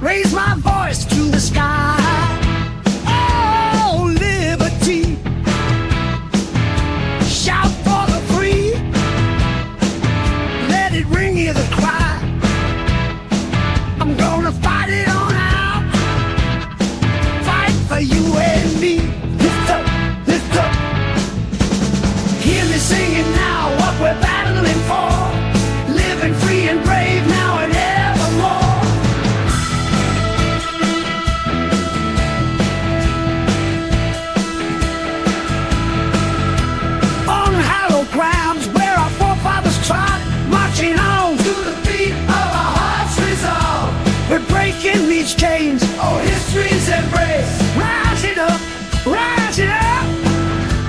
raise my voice to the sky. Oh, liberty, shout for the free, let it ring in the cry. I'm gonna fight it on out, fight for you and me. Lift up, lift up, hear me singing now what we're battling for, living free and brave now and evermore. On hallowed grounds where our forefathers trod, marching on to the beat of our heart's resolve. We're breaking these chains, oh history's embrace. Rising up,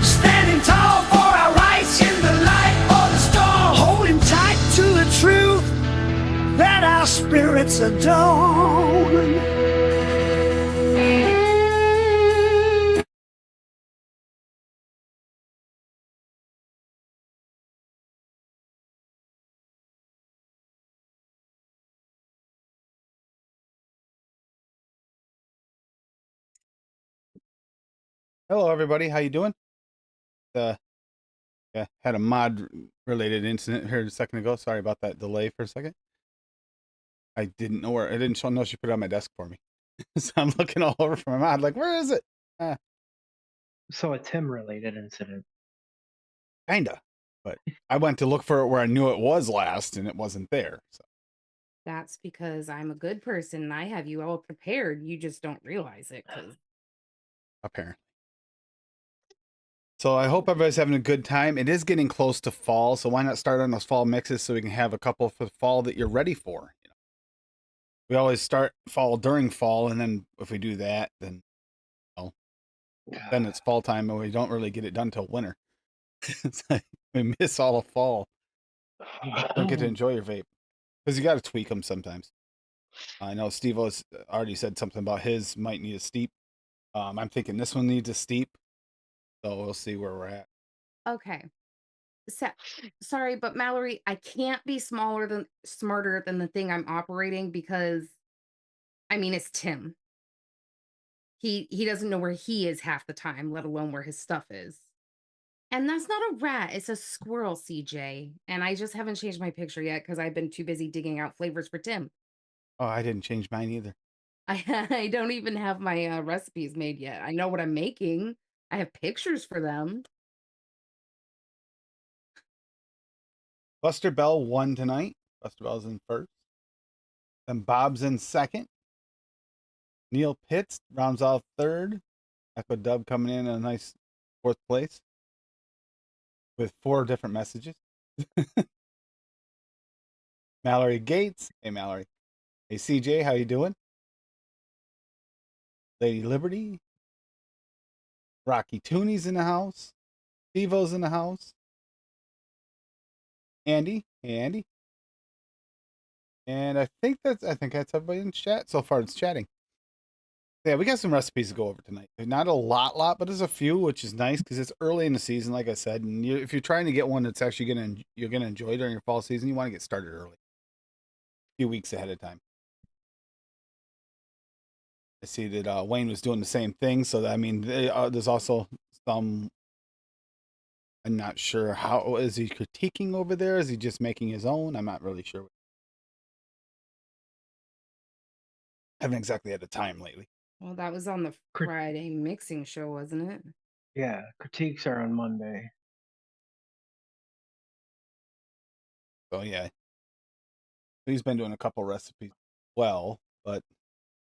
standing tall for our rights in the light or the storm, holding tight to the truth that our spirits adorn. Hello, everybody. How you doing? Yeah, had a mod-related incident here a second ago. Sorry about that delay for a second. I didn't know where. I didn't know she put it on my desk for me. So I'm looking all over for my mod, like, where is it? So a Tim-related incident. Kinda. But I went to look for it where I knew it was last, and it wasn't there. So That's because I'm a good person and I have you all prepared. You just don't realize it because apparently. So I hope everybody's having a good time. It is getting close to fall, so why not start on those fall mixes so we can have a couple for fall that you're ready for? You know, we always start fall during fall, and then if we do that, then it's fall time, and we don't really get it done till winter. It's like we miss all of fall. Don't get to enjoy your vape because you got to tweak them sometimes. I know Steve has already said something about his might need a steep. I'm thinking this one needs a steep, so we'll see where we're at. okay. So, sorry, but Mallory, I can't be smarter than the thing I'm operating because I mean it's Tim. He doesn't know where he is half the time, let alone where his stuff is. And that's not a rat, it's a squirrel, CJ. And I just haven't changed my picture yet because I've been too busy digging out flavors for Tim. Oh, I didn't change mine either. I don't even have my recipes made yet. I know what I'm making. I have pictures for them. Buster Bell won tonight. Buster Bell's in first. Then Bob's in second. Neil Pitts rounds off third. Echo Dub coming in a nice fourth place with 4 different messages. Mallory Gates. Hey, Mallory. Hey, CJ, how you doing? Lady Liberty. Rocky Tooney's in the house. Stevo's in the house. Andy. Hey, Andy. And I think that's everybody in chat. So far, it's chatting. Yeah, we got some recipes to go over tonight. Not a lot, but there's a few, which is nice because it's early in the season, like I said. And if you're trying to get one that's actually you're gonna enjoy during your fall season, you want to get started early, a few weeks ahead of time. I see that Wayne was doing the same thing. So that, I mean, there's also some. I'm not sure how is he critiquing over there. Is he just making his own? I'm not really sure. Haven't exactly had the time lately. Well, that was on the Friday mixing show, wasn't it? Yeah, critiques are on Monday. So yeah, he's been doing a couple recipes well, but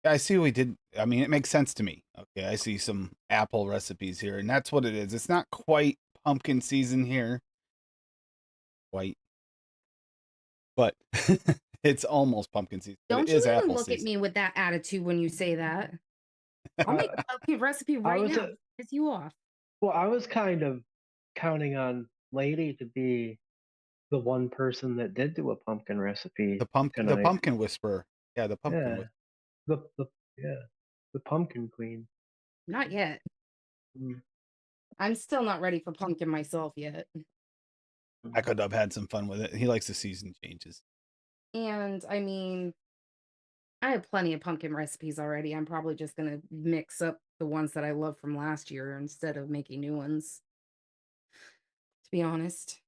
I see we did. I mean, it makes sense to me. Okay, I see some apple recipes here, and that's what it is. It's not quite pumpkin season here, quite, but it's almost pumpkin season. But Don't it you is even apple look season. at me with that attitude when you say that. I'll make a pumpkin recipe right now. Piss you off. Well, I was kind of counting on Lady to be the one person that did do a pumpkin recipe. The pumpkin whisperer. Yeah, the pumpkin whisperer. The pumpkin queen. Not yet. I'm still not ready for pumpkin myself yet. I could have had some fun with it. He likes the season changes. And I mean, I have plenty of pumpkin recipes already. I'm probably just gonna mix up the ones that I love from last year instead of making new ones, to be honest.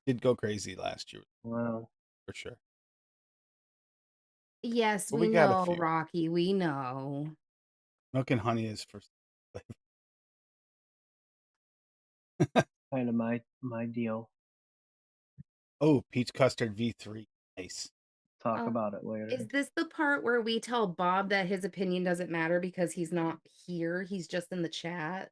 Did go crazy last year Wow. for sure. Yes, But we we got a know, few. Rocky, we know. Milk and honey is first. Kind of my deal. Oh, peach custard V3. Nice. Talk Oh, about it later. is this the part where we tell Bob that his opinion doesn't matter because he's not here? He's just in the chat.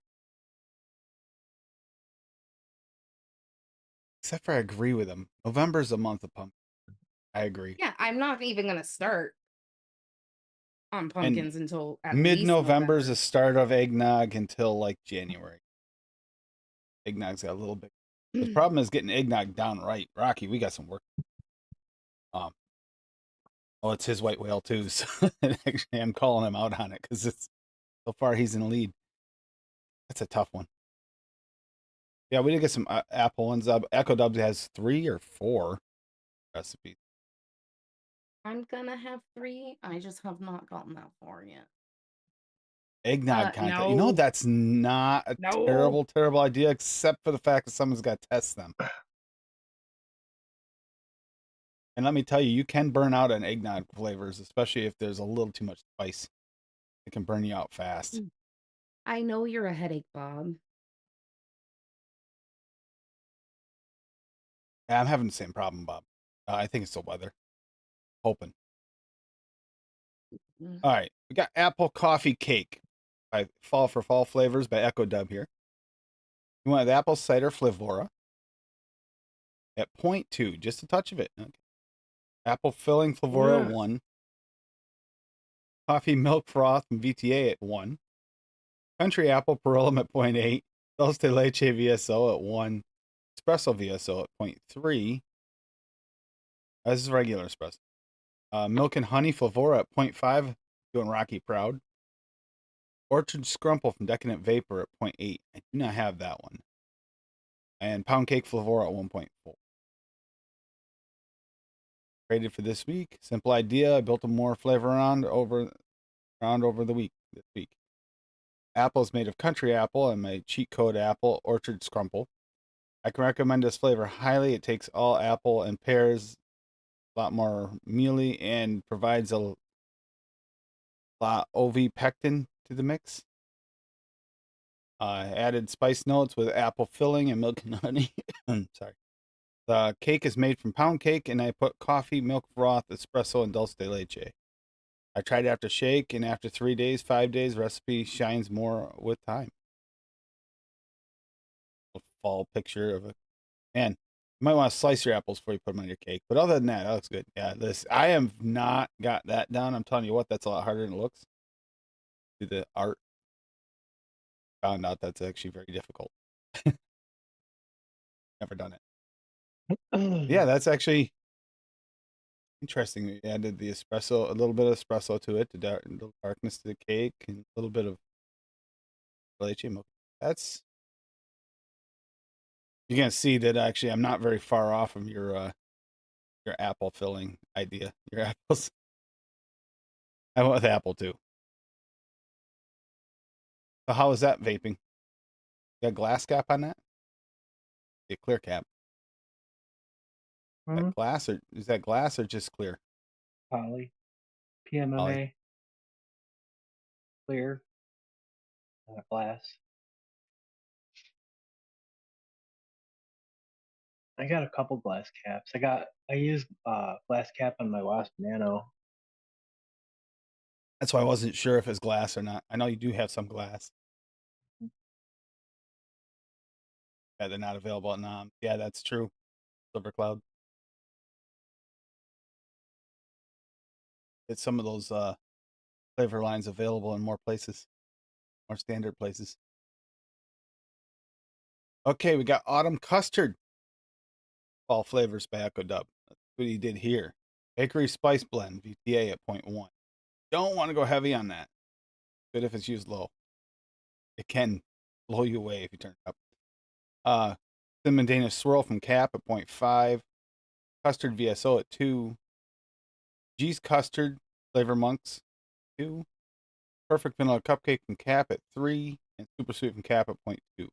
Except for I agree with him. November's a month of pumpkin. I agree. Yeah, I'm not even gonna start on And pumpkins until at least mid-November is November. the start of eggnog until like January. Eggnog's got a little bit. The problem is getting eggnog down right. Rocky, we got some work. Oh, it's his white whale too. So actually, I'm calling him out on it because it's so far he's in the lead. That's a tough one. Yeah, we did get some apple ones. Echo Dubs has 3 or 4 recipes. I'm gonna have 3. I just have not gotten that far yet. Eggnog content. You know, No. that's not a No. terrible idea, except for the fact that someone's got to test them. And let me tell you, you can burn out on eggnog flavors, especially if there's a little too much spice. It can burn you out fast. I know you're a headache, Bob. Yeah, I'm having the same problem, Bob. I think it's the weather. Hoping. Mm. All right, we got apple coffee cake by Fall for Fall Flavors by Echo Dub here. You want the apple cider flavora at 0.2, just a touch of it. Okay. Apple filling flavora Yeah. 1. Coffee milk froth from VTA at 1. Country apple perillum at 0.8. Dulce de leche VSO at 1. Espresso VSO at 0.3. This is regular espresso. Milk and honey flavora at 0.5. Doing Rocky proud. Orchard Scrumple from Decadent Vapor at 0.8. I do not have that one. And Pound Cake Flavora at 1.4. Rated for this week. Simple idea. I built a more flavor around over the week. This week. Apple is made of country apple and my cheat code apple, Orchard Scrumple. I can recommend this flavor highly. It takes all apple and pears, a lot more mealy, and provides a lot OV pectin to the mix. Added spice notes with apple filling and milk and honey. Sorry. The cake is made from pound cake, and I put coffee, milk froth, espresso, and dulce de leche. I tried after shake, and after 3 days, 5 days, recipe shines more with time. A fall picture of a man. You might want to slice your apples before you put them on your cake. But other than that, that looks good. Yeah, I have not got that down. I'm telling you what, that's a lot harder than it looks. Do the art. Found out that's actually very difficult. Never done it. Yeah, that's actually interesting. We added the espresso, a little bit of espresso to it, the darkness to the cake, and a little bit of leche milk. That's you can see that actually I'm not very far off from your apple filling idea. Your apples. I went with apple too. So how is that vaping? You got glass cap on that? A clear cap. Mhm. Is that glass or just clear? Poly. Poly. PMMA. Clear. Glass. I got a couple glass caps. I used glass cap on my Wasp Nano. That's why I wasn't sure if it's glass or not. I know you do have some glass. Yeah, they're not available at NOM. Yeah, that's true. Silver Cloud. It's some of those flavor lines available in more places, more standard places. Okay, we got autumn custard. Fall flavors by Echo Dub. That's what he did here. Bakery spice blend, VTA at 0.1. Don't want to go heavy on that. Good if it's used low. It can blow you away if you turn it up. Cinnamon Danish swirl from Cap at 0.5. Custard VSO at 2. G's Custard Flavor Monks 2. Perfect Vanilla Cupcake from Cap at 3. And Super Sweet from Cap at 0.2.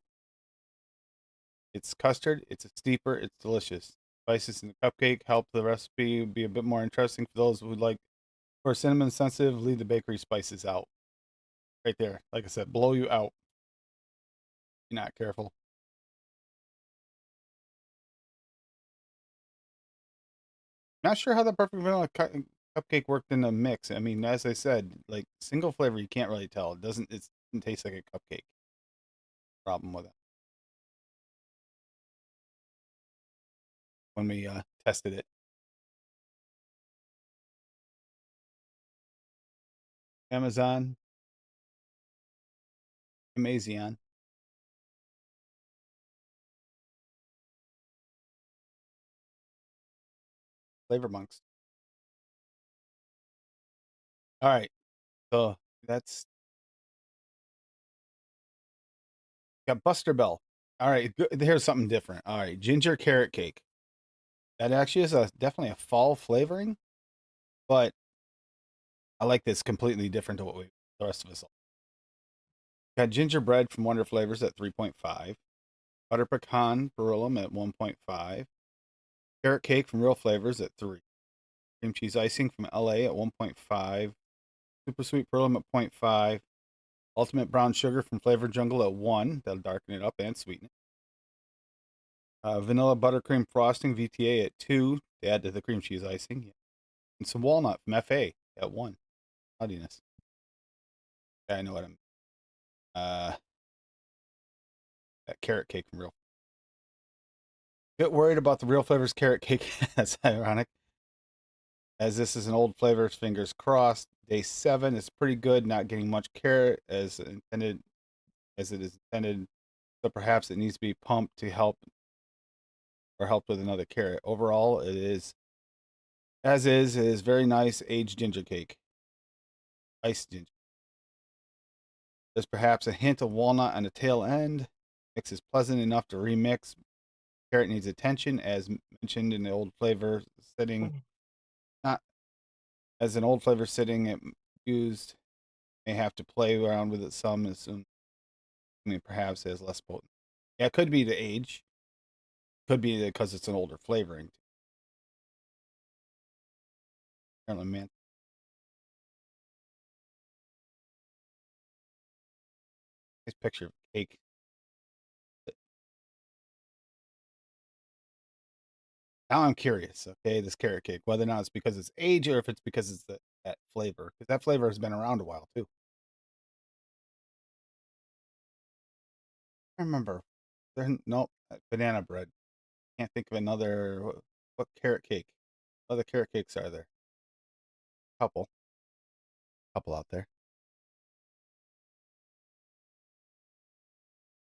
It's custard, it's a steeper, it's delicious. Spices in the cupcake help the recipe be a bit more interesting for those who would like. For cinnamon sensitive, leave the bakery spices out. Right there. Like I said, blow you out. You're not careful. Not sure how the perfect vanilla cupcake worked in the mix. I mean, as I said, like single flavor, you can't really tell. It doesn't taste like a cupcake. Problem with it. When we tested it. Amazon. Amazion. Flavor Monks. All right. So that's got Buster Bell. All right. Here's something different. All right. Ginger carrot cake. That actually is definitely a fall flavoring, but I like this completely different to what the rest of us like. Got gingerbread from Wonder Flavors at 3.5. Butter pecan beryllium at 1.5. Carrot cake from Real Flavors at 3. Cream cheese icing from LA at 1.5. Super sweet beryllium at 0.5. Ultimate brown sugar from Flavor Jungle at 1. That'll darken it up and sweeten it. Vanilla buttercream frosting VTA at 2 to add to the cream cheese icing. And some walnut from FA at 1. Cloudiness. Yeah, I know what I'm. That carrot cake from Real. Get worried about the Real Flavors carrot cake. That's ironic. As this is an Old Flavors, fingers crossed. Day 7 is pretty good, not getting much carrot as intended, as it is intended. So perhaps it needs to be pumped to help or helped with another carrot. Overall, it is as is. It is very nice aged ginger cake. Iced ginger. There's perhaps a hint of walnut on the tail end. Mix is pleasant enough to remix. Carrot needs attention, as mentioned in the Old Flavor setting. Not as an Old Flavor setting, it used may have to play around with it some as soon. I mean, perhaps as less potent. Yeah, it could be the age. Could be because it's an older flavoring. Apparently, man. Nice picture of cake. Now I'm curious, okay, this carrot cake, whether or not it's because it's age or if it's because it's that flavor, because that flavor has been around a while too. I remember. Nope, banana bread. Can't think of another. What carrot cake? Other carrot cakes are there? Couple. Couple out there.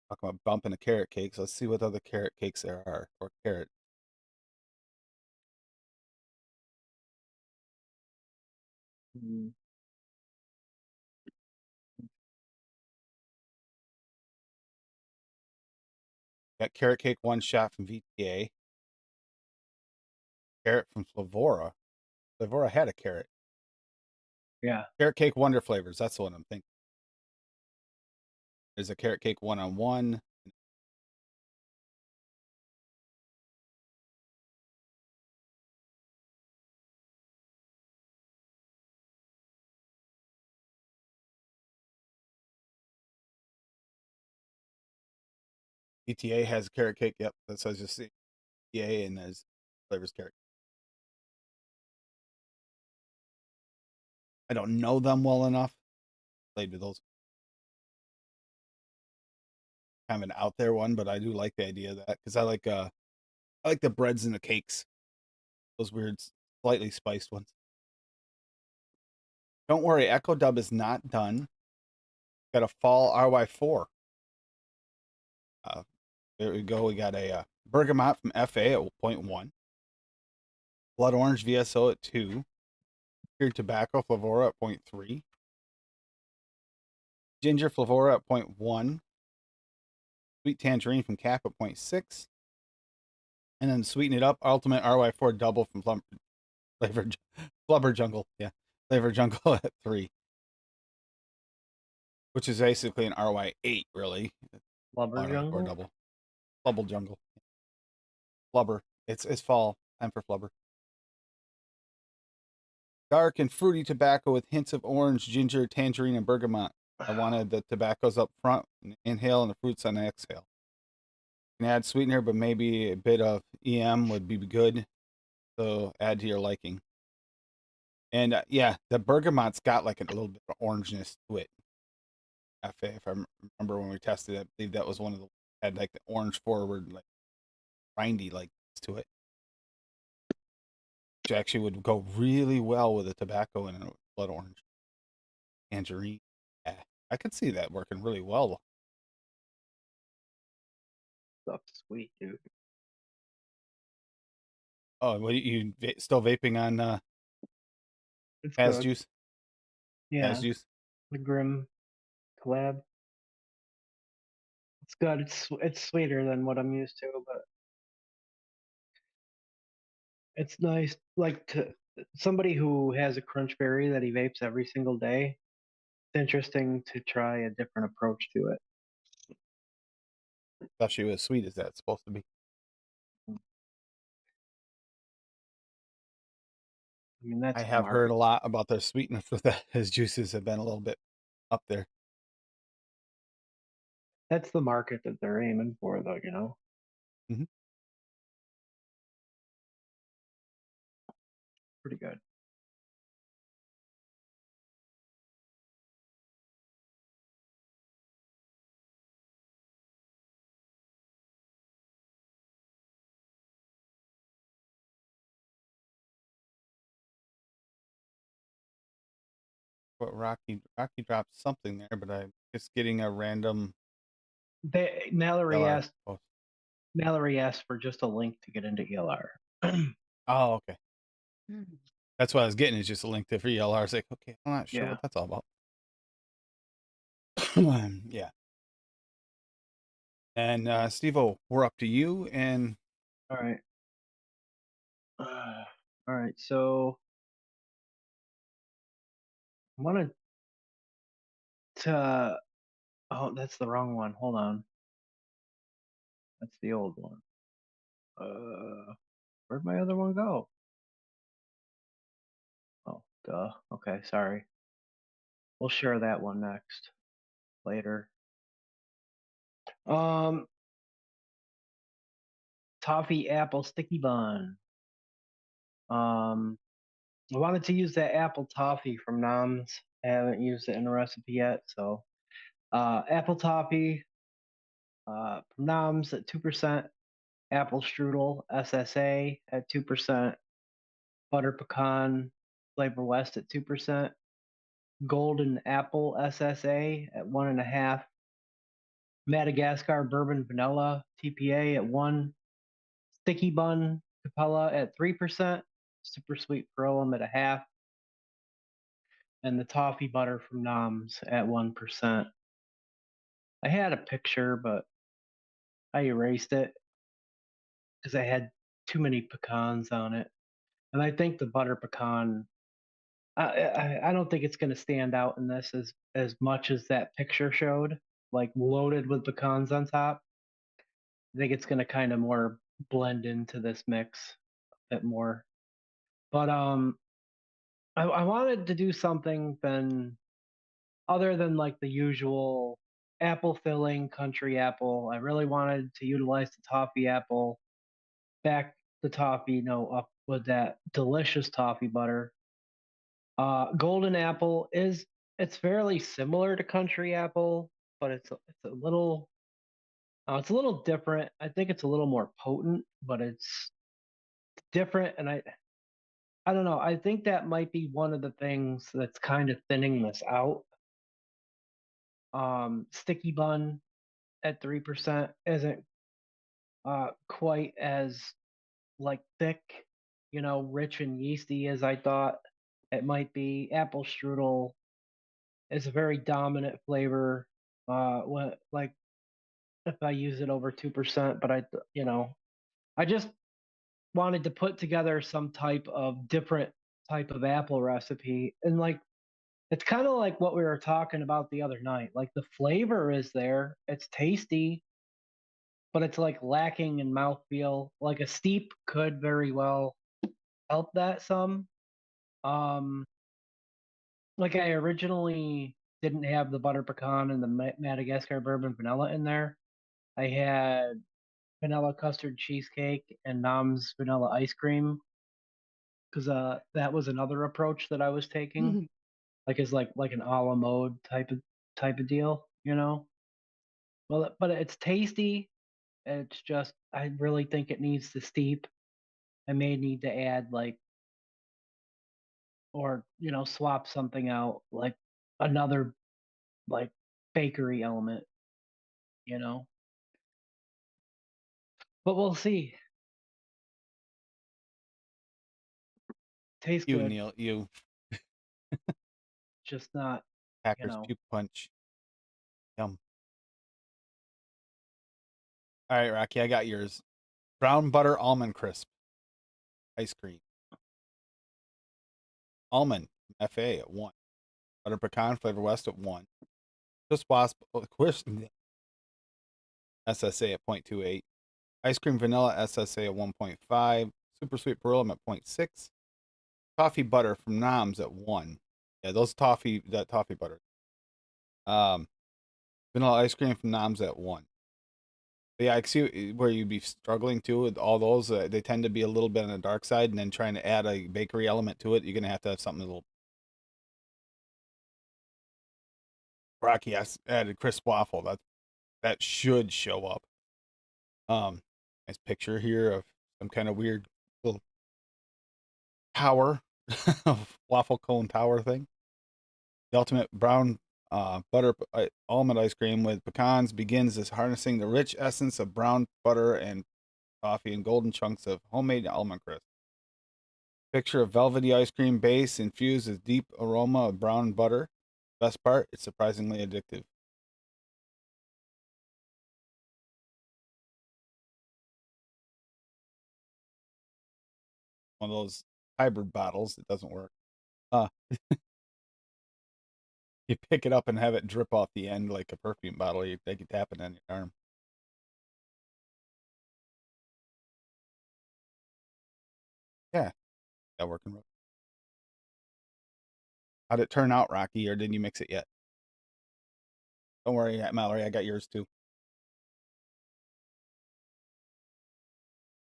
Talking about bumping the carrot cakes. Let's see what other carrot cakes there are. Or carrot. Mm. Got carrot cake one shot from VTA. Carrot from Flavora. Flavora had a carrot. Yeah. Carrot cake Wonder Flavors. That's the one I'm thinking. There's a carrot cake 1-on-1. ETA has a carrot cake. Yep, that's what I just see. ETA and there's flavors carrot. I don't know them well enough. Played with those. Kind of an out there one, but I do like the idea of that because I like the breads and the cakes. Those weird, slightly spiced ones. Don't worry, Echo Dub is not done. Got a fall RY4. There we go. We got a bergamot from FA at 0.1. Blood orange VSO at 2. Cured tobacco Flavora at 0.3. Ginger Flavora at 0.1. Sweet tangerine from Cap at 0.6. And then sweeten it up, Ultimate RY4 double from Flavor Flubber Jungle, yeah. Flavor Jungle at 3, which is basically an RY8, really. Blubber Or Jungle. double. Flubble Jungle. Flubber. It's fall. Time for Flubber. Dark and fruity tobacco with hints of orange, ginger, tangerine, and bergamot. I wanted the tobaccos up front, inhale, and the fruits on the exhale. You can add sweetener, but maybe a bit of EM would be good. So add to your liking. And yeah, the bergamot's got like a little bit of orangeness to it. If I remember when we tested it, I believe that was one of the had like the orange forward, like grindy like to it, which actually would go really well with the tobacco and a blood orange, tangerine. Yeah, I could see that working really well. Stuff's sweet, dude. Oh, what you still vaping on It's As good. juice? Yeah, As juice. the Grim collab. It's good. It's sweeter than what I'm used to, but it's nice. Like to somebody who has a crunch berry that he vapes every single day. It's interesting to try a different approach to it. Especially as sweet as that's supposed to be. I mean, I that's the have heard market. a lot about their sweetness with that. His juices have been a little bit up there. That's the market that they're aiming for, though. You know, Mhm. pretty good. But Rocky dropped something there, but I'm just getting a random Mallory LR asked. post. Mallory asked for just a link to get into ELR. Oh, okay. Mm. That's what I was getting is just a link to free LR. I was like, okay, I'm not sure Yeah. what that's all about. Yeah. And Steve-O, we're up to you. And All right. All right. So I wanted to. Oh, that's the wrong one. Hold on. That's the old one. Where'd my other one go? Oh, duh. Okay, sorry. We'll share that one next later. Toffee apple sticky bun. I wanted to use that apple toffee from Noms. I haven't used it in a recipe yet, so apple toffee from Noms at 2%. Apple strudel SSA at 2%. Butter pecan flavor west at 2%. Golden apple SSA at 1.5. Madagascar bourbon vanilla TPA at 1. Sticky bun Capella at 3%. Super sweet pearlum at 0.5. And the toffee butter from Noms at 1%. I had a picture, but I erased it because I had too many pecans on it. And I think the butter pecan, I don't think it's going to stand out in this as much as that picture showed, like loaded with pecans on top. I think it's going to kind of more blend into this mix a bit more. But I wanted to do something other than like the usual apple filling country apple. I really wanted to utilize the toffee apple, back the toffee note up with that delicious toffee butter. Golden apple it's fairly similar to country apple, but it's a little different. I think it's a little more potent, but it's different, and I don't know. I think that might be one of the things that's kind of thinning this out. Sticky bun at 3% isn't quite as like thick, rich and yeasty as I thought it might be. Apple strudel is a very dominant flavor. When like if I use it over 2%, but I just wanted to put together some type of different type of apple recipe, and like it's kind of like what we were talking about the other night. Like the flavor is there, it's tasty, but it's like lacking in mouthfeel. Like a steep could very well help that some. Um, like I originally didn't have the butter pecan and the Madagascar bourbon vanilla in there. I had vanilla custard cheesecake and Nom's vanilla ice cream because that was another approach that I was taking, like is like an a la mode type of deal, you know. Well, but it's tasty. It's just I really think it needs to steep. I may need to add like or swap something out like another like bakery element, you know. But we'll see. Tastes You, good, Neil, you just not, you Packers know. puke punch. Yum. All right, Rocky, I got yours. Brown butter almond crisp ice cream. Almond FA at 1. Butter pecan flavor west at 1. Twist wasp SSA at 0.28. Ice cream vanilla SSA at 1.5. Super sweet beryllium at 0.6. Toffee butter from Noms at 1. Yeah, that toffee butter. Vanilla ice cream from Noms at 1. But yeah, I see where you'd be struggling too with all those. They tend to be a little bit on the dark side, and then trying to add a bakery element to it, you're gonna have to have something a little. Rocky added crisp waffle. That should show up. Nice picture here of some kind of weird little tower, waffle cone tower thing. The ultimate brown butter almond ice cream with pecans begins as harnessing the rich essence of brown butter and coffee and golden chunks of homemade almond crisp. Picture of velvety ice cream base infused with deep aroma of brown butter. Best part, it's surprisingly addictive. One of those hybrid bottles, it doesn't work. Uh, you pick it up and have it drip off the end like a perfume bottle. They can tap it on your arm. Yeah, that working. How'd it turn out, Rocky, or didn't you mix it yet? Don't worry, Mallory, I got yours too.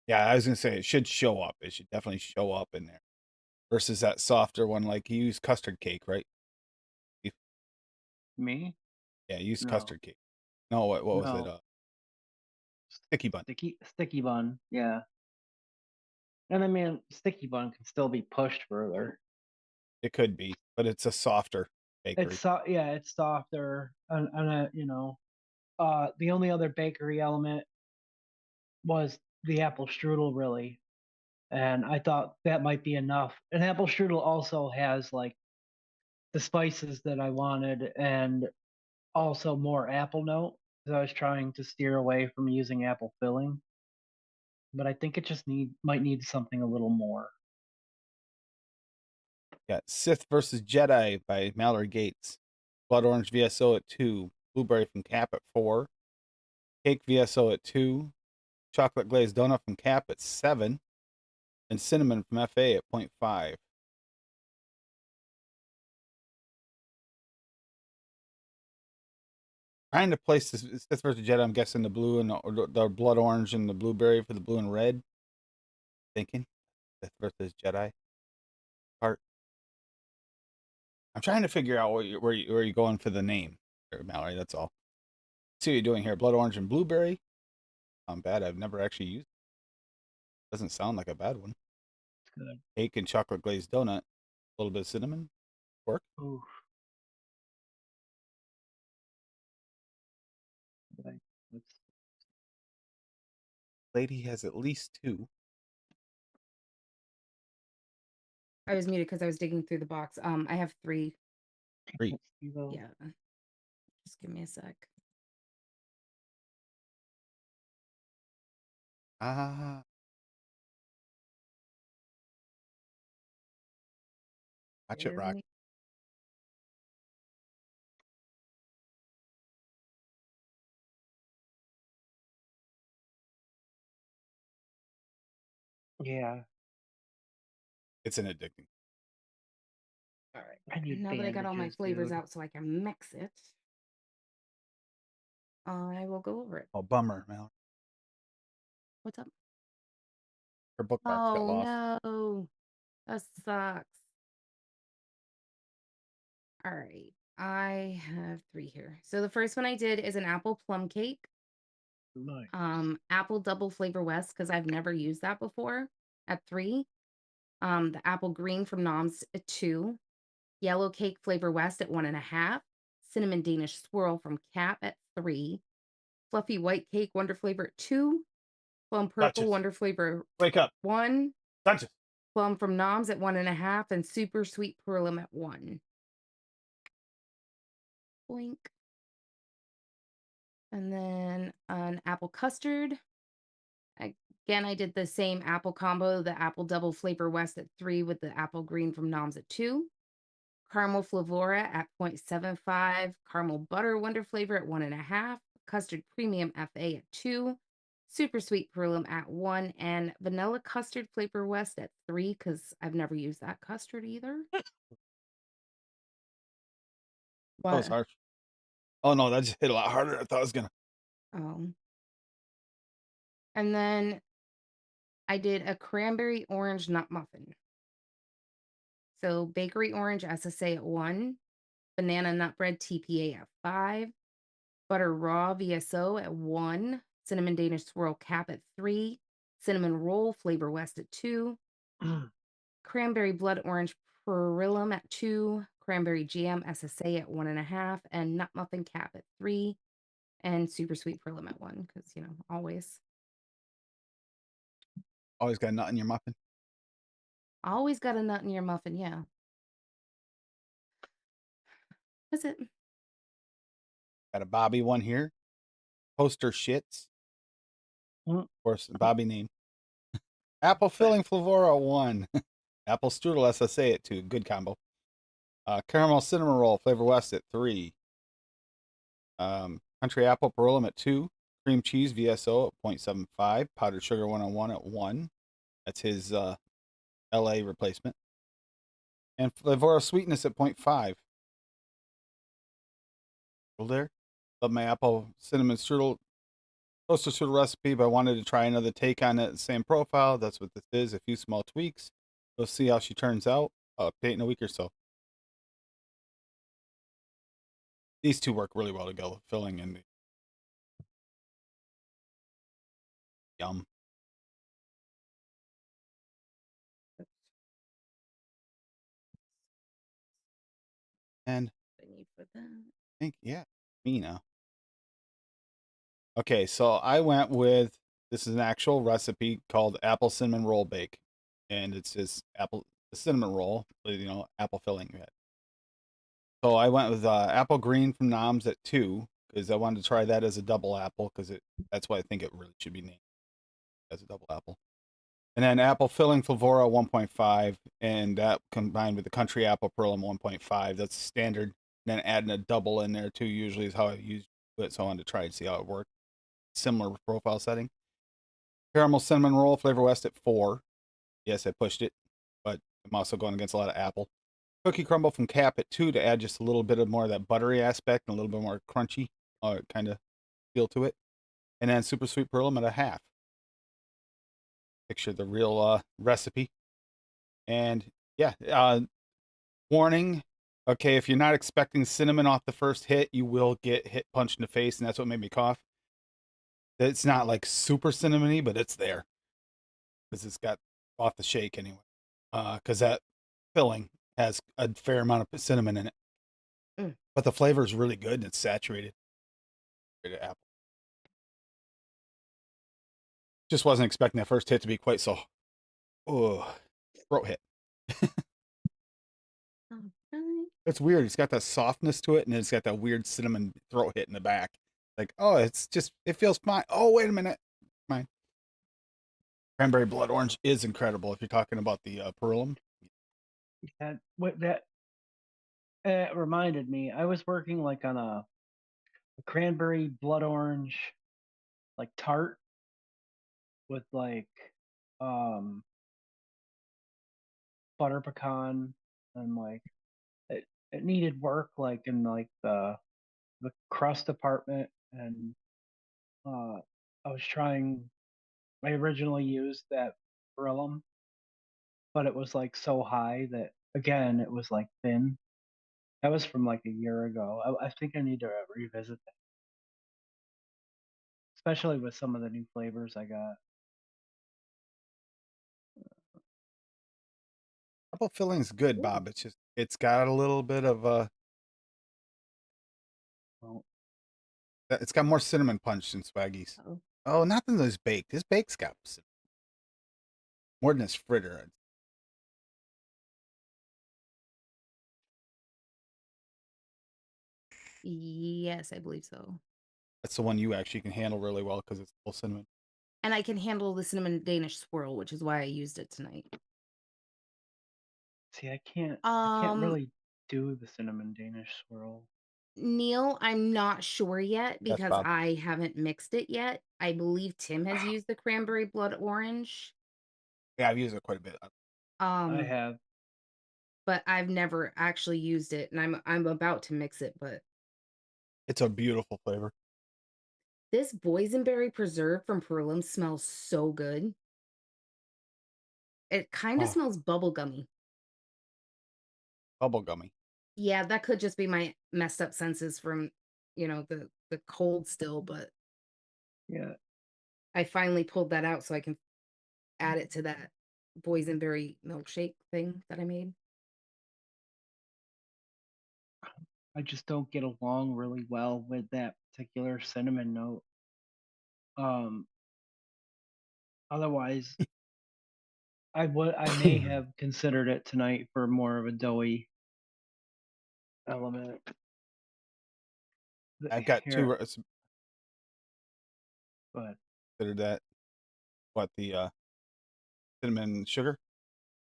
Yeah, I was gonna say it should show up. It should definitely show up in there. Versus that softer one, like you use custard cake, right? Me? Yeah, you use No. custard cake. No, what was it? No. Sticky bun. Sticky bun, yeah. And I mean, sticky bun can still be pushed further. It could be, but it's a softer bakery. Yeah, it's softer, and the only other bakery element was the apple strudel, really, and I thought that might be enough. And apple strudel also has like the spices that I wanted, and also more apple note. Because I was trying to steer away from using apple filling, but I think it just might need something a little more. Yeah, Sith versus Jedi by Mallory Gates. Blood Orange VSO at 2. Blueberry from Cap at 4. Cake VSO at 2. Chocolate glazed donut from Cap at 7. And cinnamon from FA at 0.5. Trying to place this Sith versus Jedi. I'm guessing the blue and the blood orange and the blueberry for the blue and red. Thinking Sith versus Jedi part. I'm trying to figure out where you're going for the name, Mallory. That's all. See what you're doing here. Blood orange and blueberry. Bad. I've never actually used. Doesn't sound like a bad one. It's good. Cake and chocolate glazed donut. A little bit of cinnamon. Work. Ooh. Okay, let's- Lady has at least 2. I was muted because I was digging through the box. I have 3. 3. let's see though. Yeah. Just give me a sec. Ah. Watch it Bear rock. me- Yeah. It's an addicting. All right. I need Now that I got all my bandages, flavors dude. out so I can mix it, I will go over it. Oh, bummer, Mallory. What's up? Her book box got Oh lost. no, that sucks. All right, I have 3 here. So the first one I did is an apple plum cake. Nice. Apple double flavor west because I've never used that before at 3. The apple green from Nom's at 2. Yellow cake flavor west at 1.5. Cinnamon Danish swirl from Cap at 3. Fluffy white cake wonder flavor at 2. Plum purple Duchess. wonder flavor Wake up. 1. Duchess. Plum from Nom's at 1.5, and super sweet perlum at 1. Boink. And then an apple custard. Again, I did the same apple combo, the apple double flavor west at 3 with the apple green from Nom's at 2. Caramel flavora at 0.75. Caramel butter wonder flavor at 1.5. Custard premium FA at 2. Super sweet perlum at 1. And vanilla custard flavor west at 3 because I've never used that custard either. That was What? harsh. Oh no, that just hit a lot harder than I thought it was gonna. Oh. And then I did a cranberry orange nut muffin. So bakery orange SSA at 1, banana nut bread TPA at 5, butter raw VSO at 1, cinnamon Danish swirl cap at 3, cinnamon roll flavor west at 2, cranberry blood orange perillum at 2, cranberry jam SSA at 1.5, and nut muffin cap at 3, and super sweet perillum at 1 because always Always got a nut in your muffin. always got a nut in your muffin. Yeah. That's it. Got a Bobby one here. Poster shits. Of course, Bobby name. Apple filling Flavora 1. Apple strudel SSA at 2. Good combo. Caramel cinnamon roll flavor west at 3. Country apple perillum at 2. Cream cheese VSO at 0.75. Powdered sugar 101 at 1. That's his LA replacement. And Flavora sweetness at 0.5. There. Love my apple cinnamon strudel toaster strudel recipe, but I wanted to try another take on it. Same profile. That's what this is. A few small tweaks. We'll see how she turns out. I'll update in a week or so. These two work really well together, filling and yum. And I need for that. I think, yeah, me now. Okay, so I went with, this is an actual recipe called apple cinnamon roll bake. And it's just apple cinnamon roll with, apple filling. So I went with apple green from Nom's at 2 because I wanted to try that as a double apple because that's why I think it really should be named as a double apple. And then apple filling Flavora 1.5, and that combined with the country apple perlum 1.5. That's standard. And then adding a double in there too usually is how I use it. So I wanted to try and see how it worked. Similar profile setting. Caramel cinnamon roll flavor west at 4. Yes, I pushed it, but I'm also going against a lot of apple. Cookie crumble from Cap at 2 to add just a little bit of more of that buttery aspect and a little bit more crunchy kind of feel to it. And then super sweet perlum at 1/2. Picture the real recipe. And yeah, warning. Okay, if you're not expecting cinnamon off the first hit, you will get hit punched in the face, and that's what made me cough. It's not like super cinnamony, but it's there because it's got off the shake anyway. Because that filling has a fair amount of cinnamon in it, but the flavor is really good and it's saturated. Apple. Just wasn't expecting that first hit to be quite so. Oh, throat hit. It's weird. It's got that softness to it, and it's got that weird cinnamon throat hit in the back. Like, oh, it feels fine. Oh, wait a minute. Fine. Cranberry blood orange is incredible if you're talking about the perlum. That what that it reminded me. I was working like on a cranberry blood orange like tart with like um butter pecan and like it needed work like in like the crust department and uh I was trying I originally used that beryllium, but it was like so high that again it was like thin. That was from like a year ago. I think I need to revisit that, especially with some of the new flavors I got. Apple filling's good, Ooh. Bob. It's just it's got a little bit of Well, it's got more cinnamon punch than Swaggy's. Oh. Oh, not than this baked. This baked's got more than this fritter. Yes, I believe so. That's the one you actually can handle really well because it's full cinnamon. And I can handle the cinnamon Danish swirl, which is why I used it tonight. see, I can't really do the cinnamon Danish swirl. Neil, I'm not sure yet That's because Bob. I haven't mixed it yet. I believe Tim has used the cranberry blood orange. Yeah, I've used it quite a bit. I Um, have. but I've never actually used it, and I'm about to mix it, but It's a beautiful flavor. this boysenberry preserve from Perlim smells so good. It kind of Oh, smells bubblegummy. bubble gummy. Yeah, that could just be my messed up senses from, the cold still, but Yeah, I finally pulled that out so I can add it to that boysenberry milkshake thing that I made. I just don't get along really well with that particular cinnamon note. Um, Otherwise, I may have considered it tonight for more of a doughy element. I've got two Here, but considered that. What the cinnamon sugar?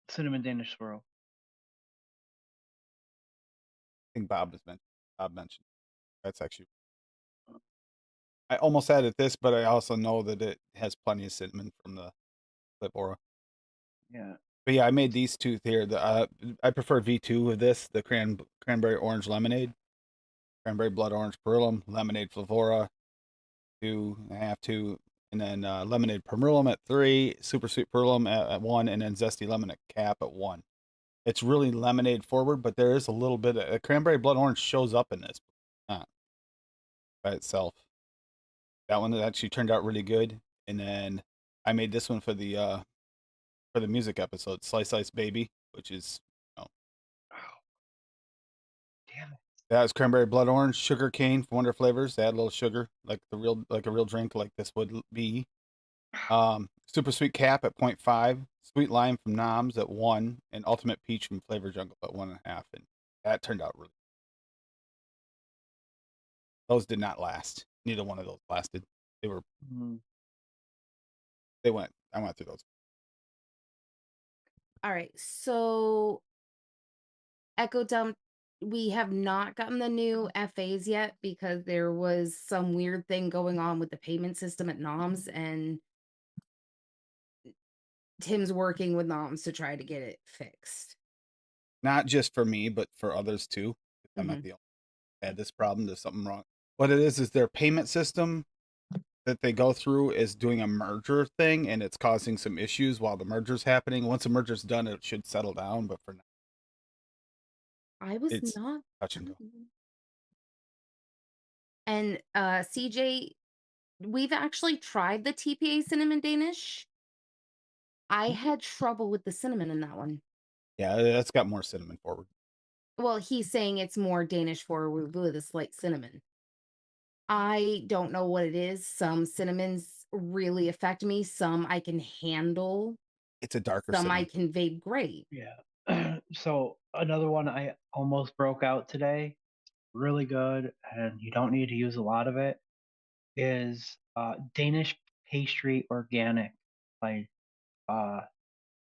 cinnamon Danish swirl. I think Bob mentioned. That's actually. I almost added this, but I also know that it has plenty of cinnamon from the Clipora. Yeah. But yeah, I made these two here. I prefer V2 of this, the cranberry orange lemonade, cranberry blood orange perillum, lemonade flavora, 2.5, 2, and then lemonade perillum at 3, super sweet perillum at 1, and then zesty lemon at cap at 1. It's really lemonade forward, but there is a little bit of cranberry blood orange shows up in this by itself. That one actually turned out really good. And then I made this one for the music episode, Slice Ice Baby, which is Oh, damn it. that was cranberry blood orange, sugar cane for Wonder Flavors. They add a little sugar, like a real drink, like this would be. Super sweet cap at 0.5, sweet lime from Noms at 1, and ultimate peach from Flavor Jungle at 1.5. And that turned out really. Those did not last. Neither one of those lasted. They were. Mm. They went. I went through those. All right, so Echo Dump, we have not gotten the new FAs yet because there was some weird thing going on with the payment system at NOMS, and Tim's working with NOMS to try to get it fixed. Not just for me, but for others too. I'm not Mhm. the only one who had this problem. There's something wrong. What it is their payment system that they go through is doing a merger thing, and it's causing some issues while the merger's happening. Once the merger's done, it should settle down. But for now, I was it's not. touch and go. And CJ, we've actually tried the TPA cinnamon Danish. I had trouble with the cinnamon in that one. Yeah, that's got more cinnamon forward. Well, he's saying it's more Danish forward with a slight cinnamon. I don't know what it is. Some cinnamons really affect me. Some I can handle. It's a darker Some I cinnamon. can vape great. Yeah. So another one I almost broke out today, really good, and you don't need to use a lot of it, is Danish pastry organic by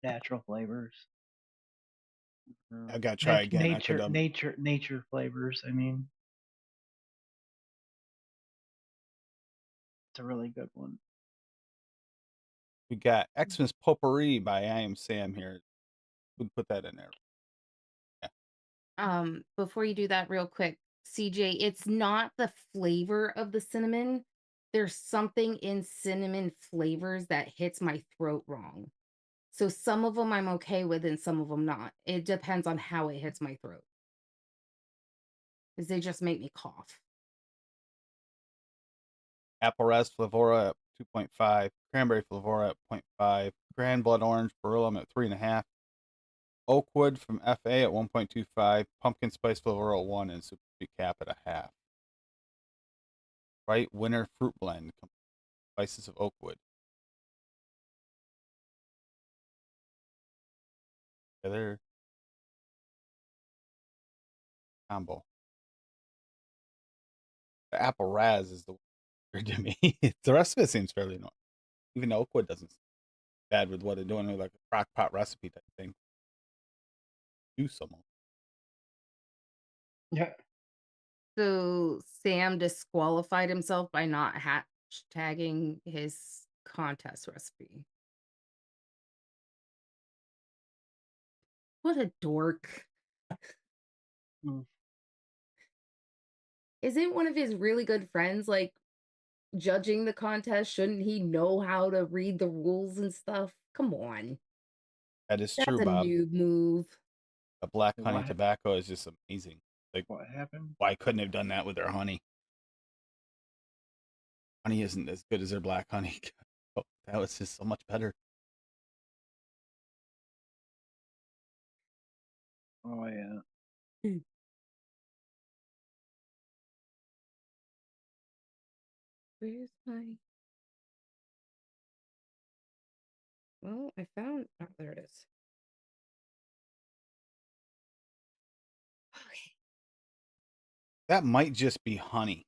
Natural Flavors. I gotta try again. I could nature flavors. I mean, it's a really good one. we got Xmas Potpourri by I Am Sam here. We'd put that in there. Before you do that real quick, CJ, it's not the flavor of the cinnamon. There's something in cinnamon flavors that hits my throat wrong. So some of them I'm okay with and some of them not. It depends on how it hits my throat. Because they just make me cough. Apple Ras Flavora at 2.5, Cranberry Flavora at 0.5, Grand Blood Orange Beryllium at 3.5, Oakwood from FA at 1.25, Pumpkin Spice Flavora at 1, and Super Sweet Cap at 0.5. Right Winter Fruit Blend, spices of Oakwood. Together combo. The Apple Raz is the weird to me. The rest of it seems fairly normal. Even Oakwood doesn't seem bad with what they're doing with like a crock pot recipe type thing. Do someone. Yeah. So Sam disqualified himself by not hashtagging his contest recipe. What a dork. Mm. Isn't one of his really good friends like judging the contest? Shouldn't he know how to read the rules and stuff? Come on. That is That's true, a Bob. noob move. The black honey What? tobacco is just amazing. Like, What happened? why couldn't they have done that with their honey? Honey isn't as good as their black honey. Oh, that was just so much better. Oh yeah. Where's my... Well, I found... Oh, there it is. Okay. That might just be honey,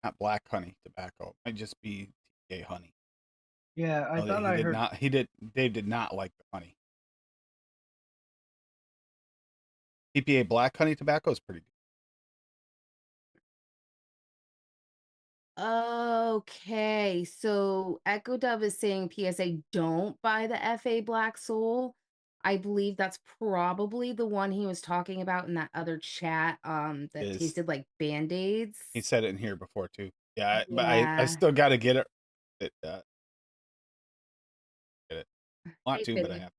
not black honey tobacco. It might just be TK honey. Yeah, I No, thought he I did heard. not. Dave did not like the honey. TPA black honey tobacco is pretty good. Okay, so Echo Dove is saying PSA don't buy the FA Black Soul. I believe that's probably the one he was talking about in that other chat that Is tasted like band-aids. he said it in here before too? Yeah, but I Yeah. still got to get it. Get it. Want Hey, to, but I Fitty. have.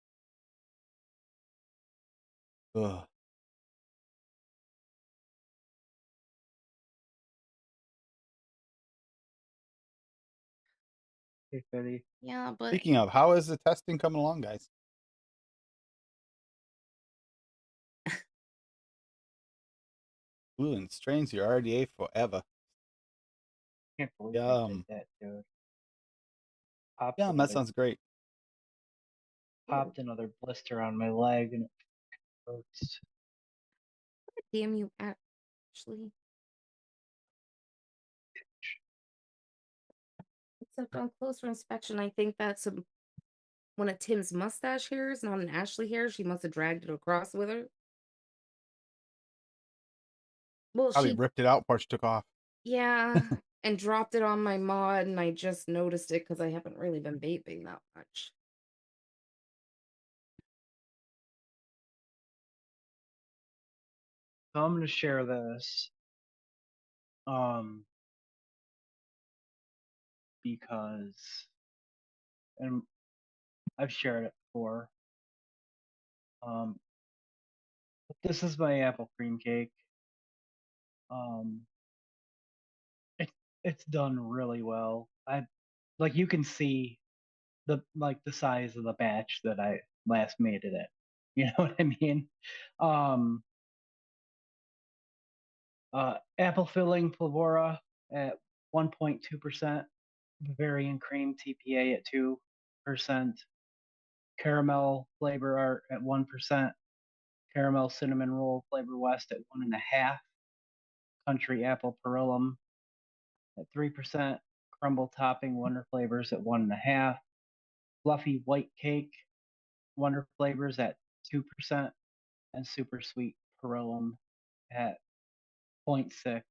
Ugh. Hey, Fetty. Yeah, but Speaking of, how is the testing coming along, guys? Ooh, and strains your RDA forever. Can't believe I did that, dude. Popped Yeah, that another, sounds great. popped another blister on my leg and it hurts. damn you, Ashley. Except on closer inspection, I think that's one of Tim's mustache hairs, not an Ashley hair. She must have dragged it across with her. Well, Probably she, ripped it out before she took off. yeah, and dropped it on my mod, and I just noticed it because I haven't really been vaping that much. So I'm gonna share this. Because and I've shared it before. But this is my apple cream cake. Um, it it's done really well. I like you can see the size of the batch that I last made it in. You know what I mean? Um, apple filling Flavora at 1.2%, Bavarian cream TPA at 2%, caramel flavor art at 1%, caramel cinnamon roll flavor west at 1.5%, country apple perillum at 3%, crumble topping wonder flavors at 1.5%, fluffy white cake wonder flavors at 2%, and super sweet Perillum at 0.6.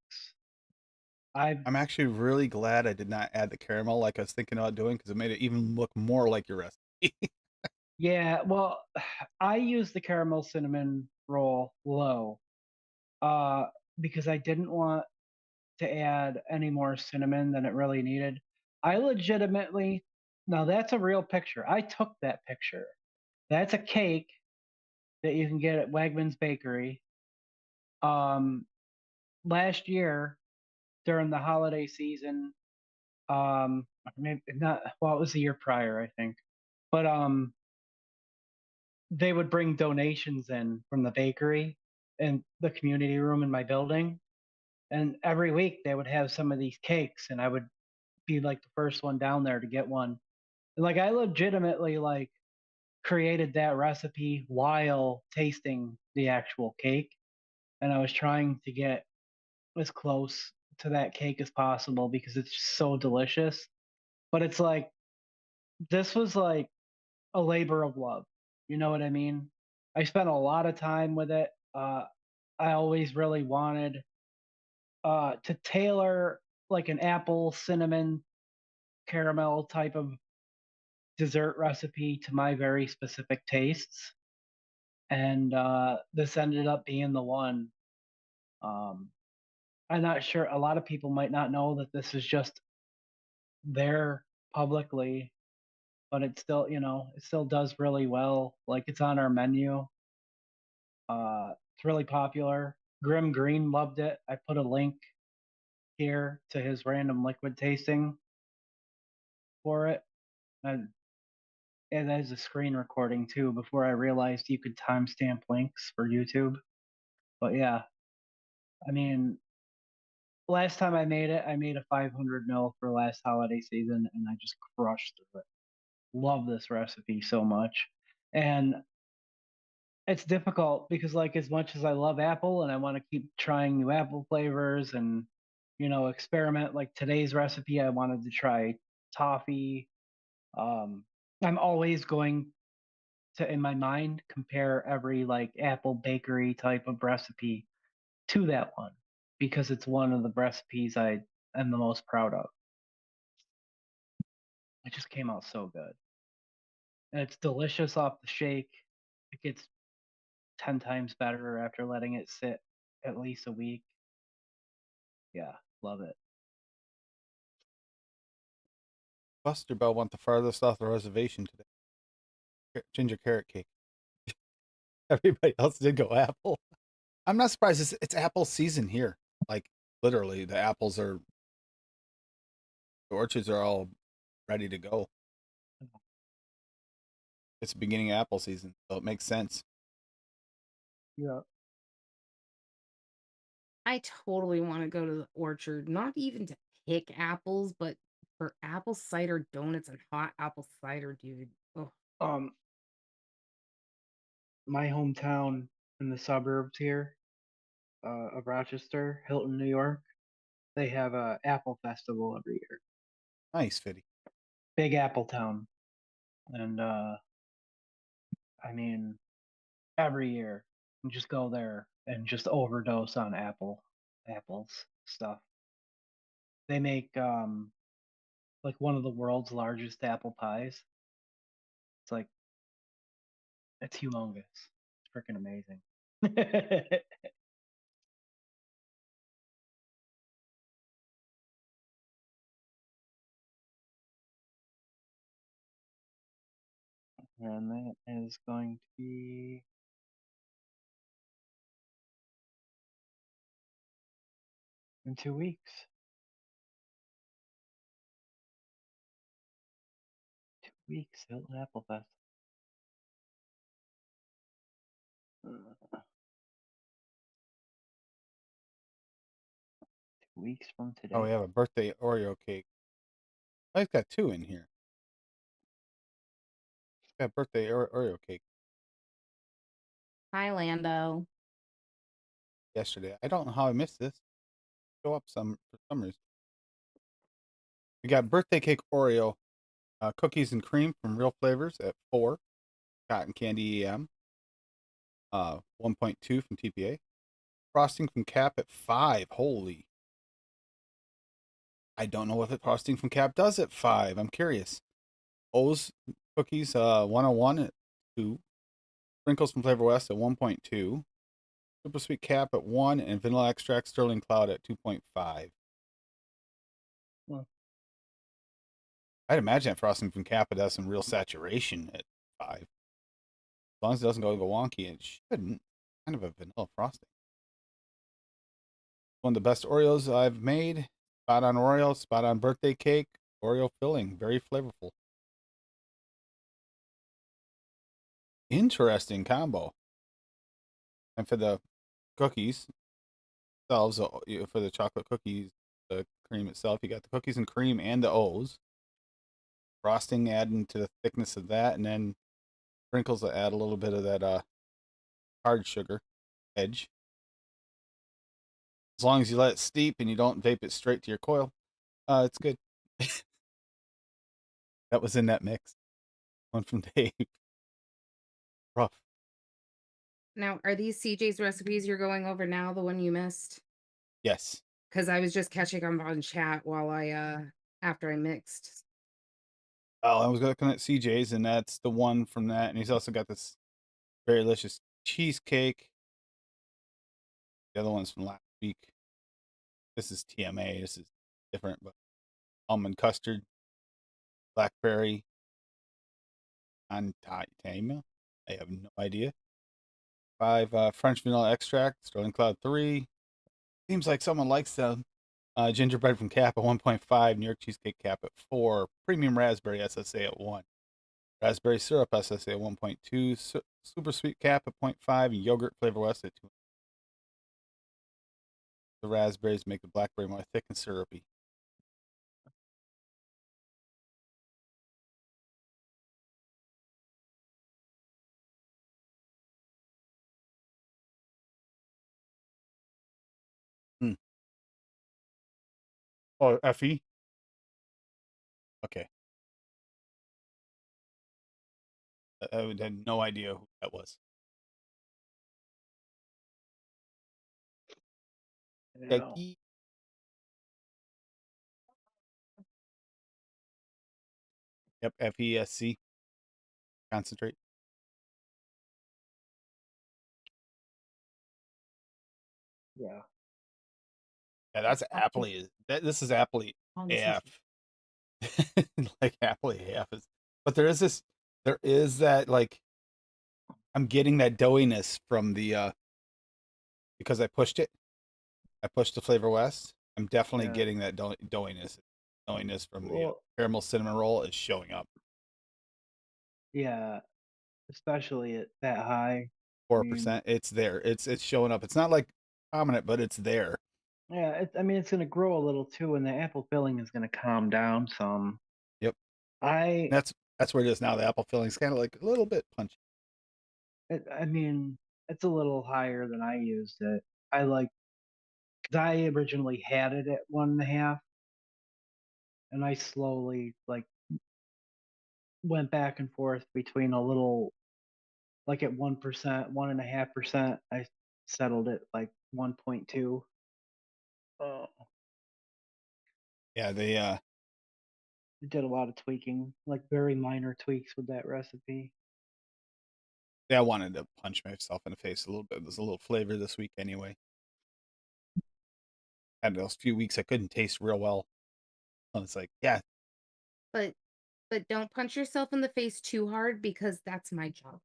I'm actually really glad I did not add the caramel like I was thinking about doing because it made it even look more like your recipe. Yeah, well, I use the caramel cinnamon roll low, uh, because I didn't want to add any more cinnamon than it really needed. I legitimately, now that's a real picture. I took that picture. That's a cake that you can get at Wegmans Bakery. Um, Last year during the holiday season, maybe not. Well, it was the year prior, I think. But they would bring donations in from the bakery and the community room in my building, and every week they would have some of these cakes, and I would be like the first one down there to get one. And like I legitimately like created that recipe while tasting the actual cake, and I was trying to get as close to that cake as possible because it's so delicious. But it's like this was like a labor of love. You know what I mean? I spent a lot of time with it. I always really wanted to tailor like an apple cinnamon caramel type of dessert recipe to my very specific tastes, and this ended up being the one. Um, I'm not sure. A lot of people might not know that this is just there publicly, but it still, it still does really well. Like it's on our menu. It's really popular. Grim Green loved it. I put a link here to his random liquid tasting for it. And that is a screen recording too before I realized you could timestamp links for YouTube. But yeah, I mean, last time I made a 500 mil for last holiday season and I just crushed through it. Love this recipe so much. And it's difficult because like as much as I love apple and I want to keep trying new apple flavors and experiment, like today's recipe I wanted to try toffee. um I'm always going to, in my mind, compare every like apple bakery type of recipe to that one because it's one of the recipes I am the most proud of. It just came out so good, and it's delicious off the shake. It gets 10 times better after letting it sit at least a week. Yeah, love it. Buster Bell went the farthest off the reservation today. Ginger carrot cake. Everybody else did go apple. I'm not surprised. It's apple season here. Like literally, the orchards are all ready to go. It's the beginning of apple season, so it makes sense. Yeah. I totally want to go to the orchard, not even to pick apples, but for apple cider donuts and hot apple cider, dude. Oh, Um, my hometown in the suburbs here of Rochester, Hilton, New York, they have a apple festival every year. Nice, Fitty. Big Apple Town, and I mean, every year you just go there and just overdose on apples stuff. They make like one of the world's largest apple pies. It's like it's humongous. It's freaking amazing. And that is going to be in 2 weeks. 2 weeks, Hilton Apple Fest. 2 weeks from Oh, we today. have a birthday Oreo cake. I've got two in here. Got birthday Oreo cake hi, Lando. yesterday. I don't know how I missed this. Show up for some reason. We got birthday cake Oreo, cookies and cream from Real Flavors at 4. Cotton candy EM. 1.2 from TPA. Frosting from Cap at 5. Holy. I don't know what the frosting from Cap does at 5. I'm curious. O's cookies 101 at 2. Sprinkles from Flavor West at 1.2. Super Sweet Cap at 1 and Vanilla Extract Sterling Cloud at 2.5. Well, I'd imagine that frosting from Cap it has some real saturation at 5. As long as it doesn't go wonky, it shouldn't. Kind of a vanilla frosting. One of the best Oreos I've made. Spot on Oreo, spot on birthday cake, Oreo filling, very flavorful. Interesting combo. And for the cookies themselves, for the chocolate cookies, the cream itself, you got the cookies and cream and the O's. Frosting adding to the thickness of that, and then sprinkles that add a little bit of that hard sugar edge. As long as you let it steep and you don't vape it straight to your coil, it's good. That was in that mix. One from Dave. Rough. Now, are these CJ's recipes you're going over now, the one you missed? Yes. Because I was just catching up on chat while after I mixed. Oh, I was looking at CJ's, and that's the one from that. And he's also got this very delicious cheesecake. The other one's from last week. This is TMA. This is different, but almond custard, blackberry, and Tama. I have no idea. 5 French vanilla extract, Sterling Cloud 3. Seems like someone likes them. Gingerbread from Cap at 1.5, New York Cheesecake Cap at 4, Premium Raspberry SSA at 1, Raspberry Syrup SSA at 1.2, Super Sweet Cap at 0.5, and Yogurt Flavor West at 2. The raspberries make the blackberry more thick and syrupy. Hmm. Oh, FE? Okay. I had no idea who that was. no. Yikey. Yep, FESC. Concentrate. Yeah. Yeah, that's aptly. This is aptly AF. Like happily AF is. But there is that, like, I'm getting that doughiness from the because I pushed it. I pushed the Flavor West. I'm definitely Yeah. getting that doughiness from the Well, caramel cinnamon roll is showing up. yeah, especially at that high. I mean, 4%. It's there. It's showing up. It's not like prominent, but it's there. yeah, I mean, it's going to grow a little too, and the apple filling is going to calm down some. Yep. I, That's where it is now. The apple filling is kind of like a little bit punchy. I mean, it's a little higher than I used it. I like, because I originally had it at 1.5, and I slowly like went back and forth between a little, like at 1%, 1.5%. I settled it like 1.2. Oh, Yeah, they I did a lot of tweaking, like very minor tweaks with that recipe. I wanted to punch myself in the face a little bit. There's a little flavor this week anyway. Had those few weeks I couldn't taste real well. It's like, yeah, But don't punch yourself in the face too hard because that's my job.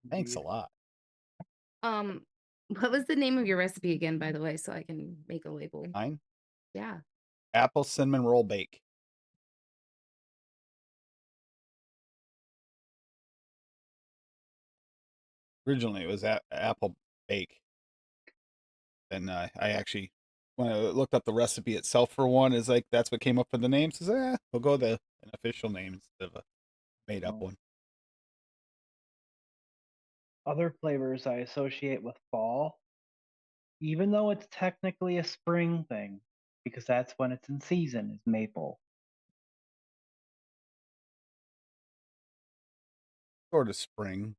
thanks a Indeed. lot. What was the name of your recipe again, by the way, so I can make a label? Mine, Yeah. apple cinnamon roll bake. Originally, it was apple bake. And I actually, when I looked up the recipe itself for one, is like that's what came up with the name. Says, we'll go with an official name instead of a made up Oh. one. Other flavors I associate with fall, even though it's technically a spring thing, because that's when it's in season, is maple. Sort of spring.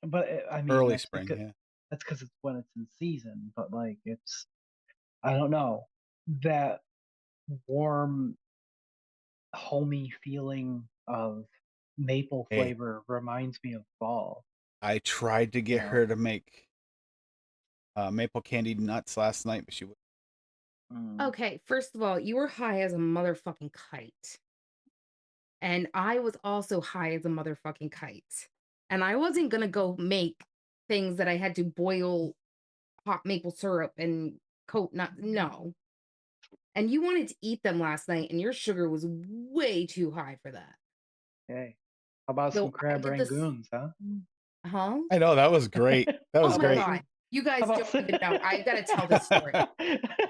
But I mean, Early that's spring, because yeah. it's when it's in season. But like, it's I don't know, that warm, homey feeling of maple Hey, flavor reminds me of fall. I tried to You get know. her to make maple candied nuts last night, but she would. Mm. Okay, first of all, you were high as a motherfucking kite. And I was also high as a motherfucking kite. And I wasn't gonna go make things that I had to boil hot maple syrup and coat nut. No. And you wanted to eat them last night, and your sugar was way too high for that. Hey, how about some So I crab did this. rangoons, huh? Huh? I know that was great. That Oh was How my about great. God. some? You How guys about don't some? even know. I got to tell this story.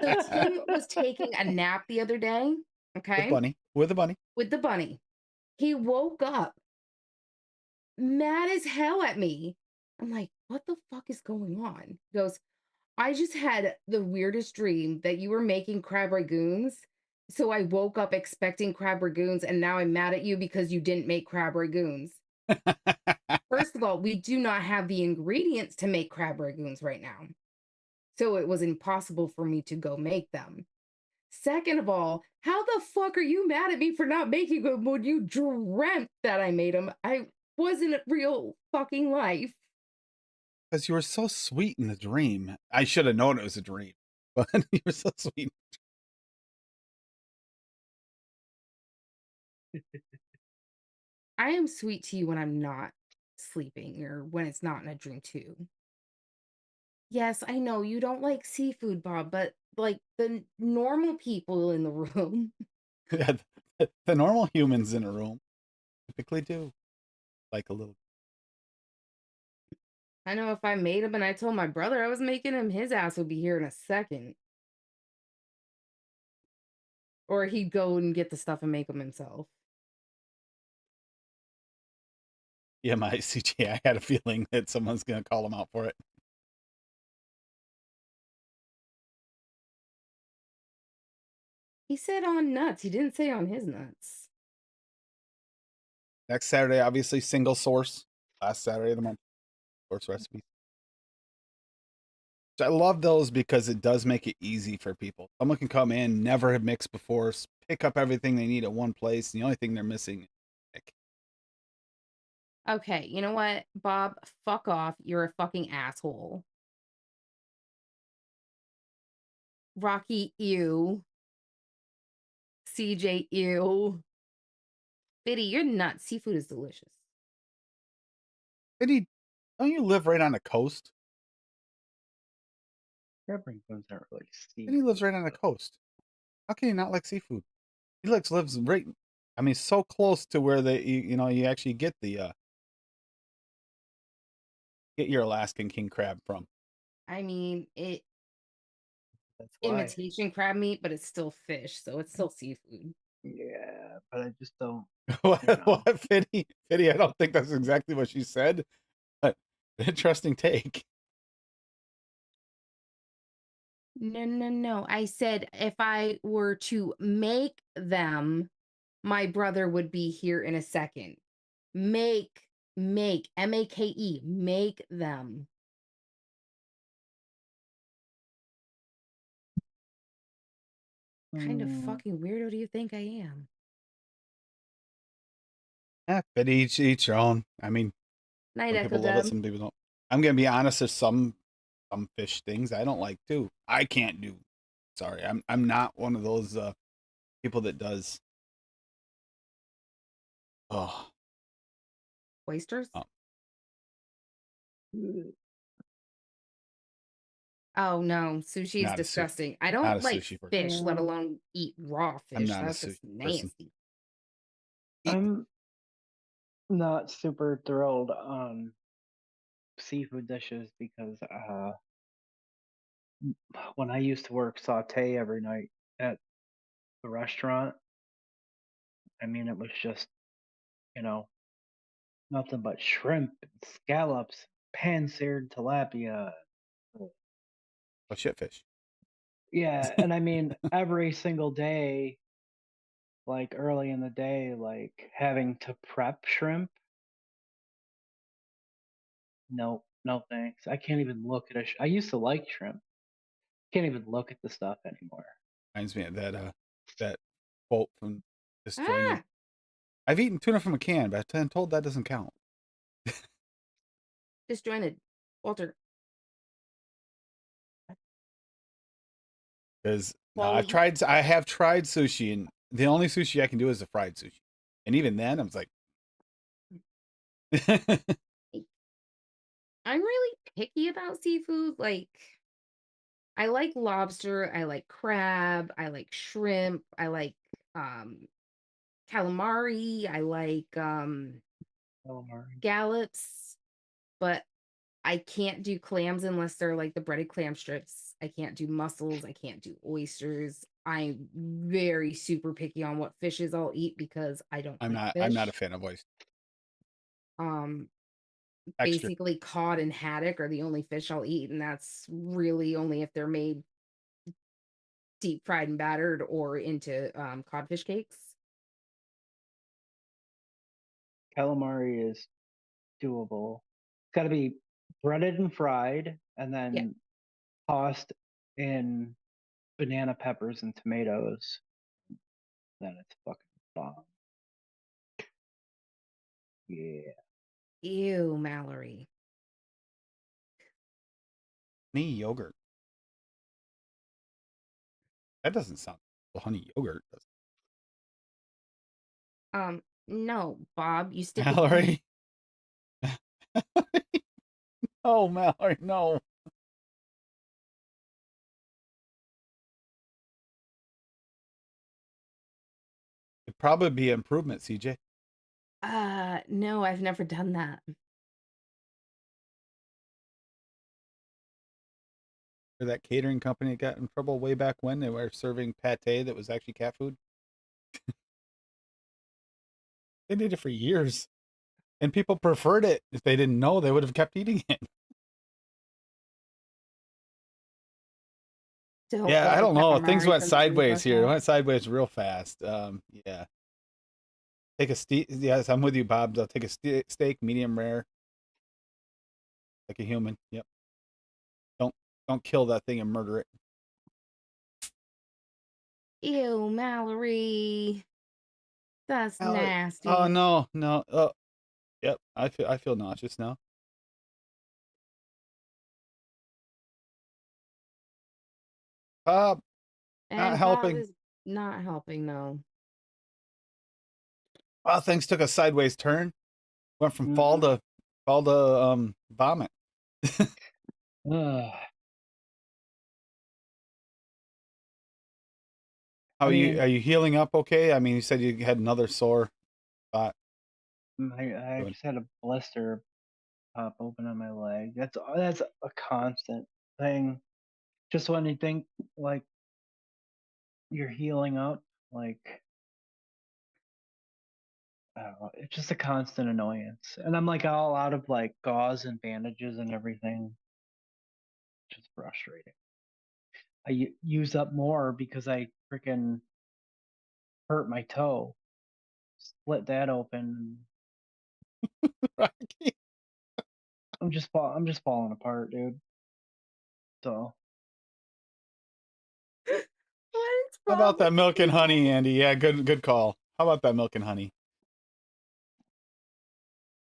So Tim was taking a nap the other day, okay, With a bunny. with the bunny. He woke up mad as hell at me. I'm like, what the fuck is going on? He goes, I just had the weirdest dream that you were making crab ragoons. So I woke up expecting crab ragoons, and now I'm mad at you because you didn't make crab ragoons. First of all, we do not have the ingredients to make crab ragoons right now. So it was impossible for me to go make them. Second of all, how the fuck are you mad at me for not making them when you dreamt that I made them? I wasn't real fucking life. Because you were so sweet in the dream. I should have known it was a dream, but you were so sweet. I am sweet to you when I'm not sleeping or when it's not in a dream too. Yes, I know you don't like seafood, Bob, but like the normal people in the room, Yeah, the normal humans in a room typically do like a little. I know if I made him and I told my brother I was making him, his ass would be here in a second. Or he'd go and get the stuff and make them himself. Yeah, my CJ, I had a feeling that someone's going to call him out for it. He said on nuts. He didn't say on his nuts. Next Saturday, obviously, single source. Last Saturday of the month, source recipes. So I love those because it does make it easy for people. Someone can come in, never have mixed before, pick up everything they need at one place. And the only thing they're missing is pick. Okay, you know what, Bob? Fuck off. You're a fucking asshole. Rocky, ew. CJ, ew. Biddy, you're nuts. Seafood is delicious. Eddie, don't you live right on the coast? Crab rangoons aren't really Eddie lives right on the seafood. coast. How can you not like seafood? He lives right. I mean, so close to where you actually get get your Alaskan king crab from. I mean, it That's why. imitation crab meat, but it's still fish, so it's still seafood. Yeah, but I just don't. What, You know. what, Fitty? Fitty, I don't think that's exactly what she said, but interesting take. No, no, no. I said if I were to make them, my brother would be here in a second. Make, M-A-K-E, make them. Kind of Mm, fucking weirdo do you think I am? But each your own. I mean, Night, some Echo people love it, Dub. some people don't. I'm gonna be honest. There's some fish things I don't like too. I can't do. Sorry, I'm not one of those people that does. Oh, Oysters? oh, Oh no, sushi is not a disgusting. I not don't a like sushi person. fish, let yeah, alone eat raw I'm fish. not a That's sushi just person. nasty. I'm not super thrilled on seafood dishes because when I used to work saute every night at the restaurant, I mean it was just, you know, nothing but shrimp and scallops, pan-seared tilapia. Oh, shitfish. Yeah, and I mean every single day, like early in the day, like having to prep shrimp. Nope, no thanks. I can't even look at I used to like shrimp. Can't even look at the stuff anymore. Reminds me of that quote from Disjointed. Ah, I've eaten tuna from a can, but I'm told that doesn't count. disjointed. Walter. Because Well, I have tried sushi, and the only sushi I can do is the fried sushi, and even then, I was like, I'm really picky about seafood. Like, I like lobster, I like crab, I like shrimp, I like um calamari, I like Calamari. scallops, but I can't do clams unless they're like the breaded clam strips. I can't do mussels, I can't do oysters. I'm very super picky on what fishes I'll eat because I don't like I'm not a fish. fan of oyster Um texture. Basically cod and haddock are the only fish I'll eat, and that's really only if they're made deep fried and battered or into codfish cakes. Calamari is doable. It's got to be breaded and fried, and Yeah. then tossed in banana peppers and tomatoes. Then it's fucking bomb. Yeah. Ew, Mallory. Honey yogurt. That doesn't sound well, honey yogurt. Does No, Bob, you stick with E. Mallory. Oh, Mallory, no. It'd probably be an improvement, CJ. No, I've never done that. Or that catering company got in trouble way back when they were serving pate that was actually cat food. They did it for years, and people preferred it. If they didn't know, they would have kept eating it. Don't Yeah, get I the don't know. Things calamari went from the sideways refresh here. It app. went sideways real fast. Yeah. Take a steak. Yes, I'm with you, Bob. I'll take a steak, medium rare, like a human. Yep. Don't don't kill that thing and murder it. Ew, Mallory. That's Mallory. Oh nasty. no, no. Oh, yep. I feel nauseous now. Bob, not And Bob helping. is not helping, no. Well, things took a sideways turn. Went from Mm-hmm. fall to vomit. Ugh. How I mean, are you healing up okay? I mean, you said you had another sore spot. I Doing just had a blister pop open on my leg. That's a constant thing. Just when you think like you're healing up, like I don't know, it's just a constant annoyance. And I'm like all out of like gauze and bandages and everything. Just frustrating. I use up more because I freaking hurt my toe, split that open. Rocky. I'm just falling apart, dude. So What is How wrong about with that milk and honey, people? Andy? Yeah, good call. How about that milk and honey?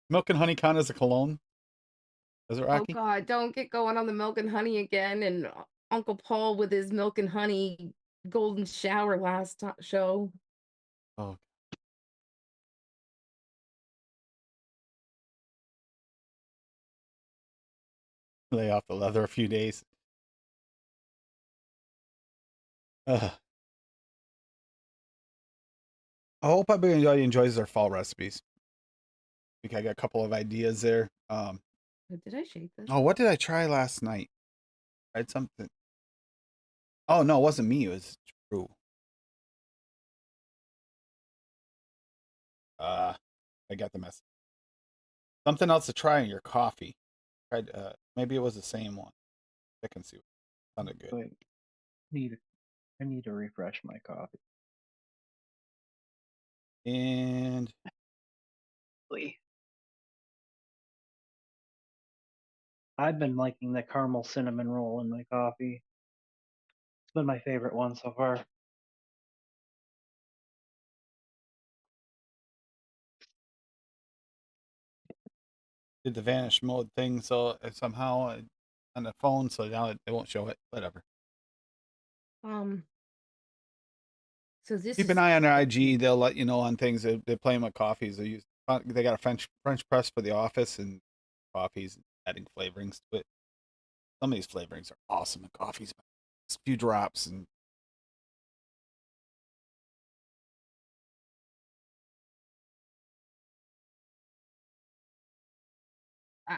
Milk and honey count as a cologne? Does it, Oh Rocky? God, don't get going on the milk and honey again. And Uncle Paul with his milk and honey golden shower show. Oh, lay off the leather a few days. Ugh. I hope everybody enjoys their fall recipes. I think I got a couple of ideas there. Did I shake this? Oh, what did I try last night? Tried something. Oh no, it wasn't me. It was Drew. I got the message. Something else to try in your coffee. Tried. Maybe it was the same one. I can see. Sounded good. wait, need I need to refresh my coffee. And Wait. I've been liking the caramel cinnamon roll in my coffee. It's been my favorite one so far. Did the vanish mode thing so somehow on the phone, so now it won't show it. Whatever. So this Keep is an eye on their IG. They'll let you know on things. They're playing with coffees. They got a French press for the office and coffees, adding flavorings to it. Some of these flavorings are awesome in coffees. Just a few drops and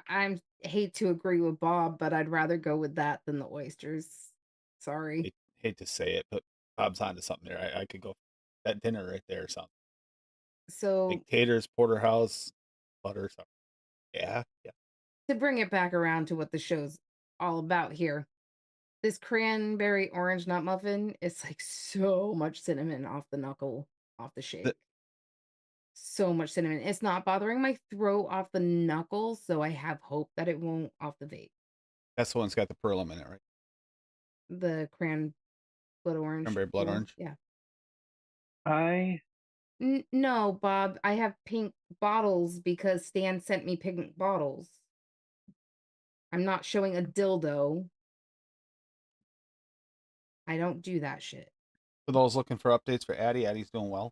I'm hate to agree with Bob, but I'd rather go with that than the oysters. Sorry. hate to say it, but Bob's onto something there. I could go that dinner right there or something. So Like taters, porterhouse, butter. Something. Yeah. to bring it back around to what the show's all about here, this cranberry orange nut muffin is like so much cinnamon off the knuckle, off the shake. So much cinnamon. It's not bothering my throat off the knuckles, so I have hope that it won't off the vape. That's the one that's got the pearl in it, right? The blood orange. Cranberry blood pearl, orange. Yeah. I No, Bob, I have pink bottles because Stan sent me pink bottles. I'm not showing a dildo. I don't do that shit. For those looking for updates for Addie's doing well.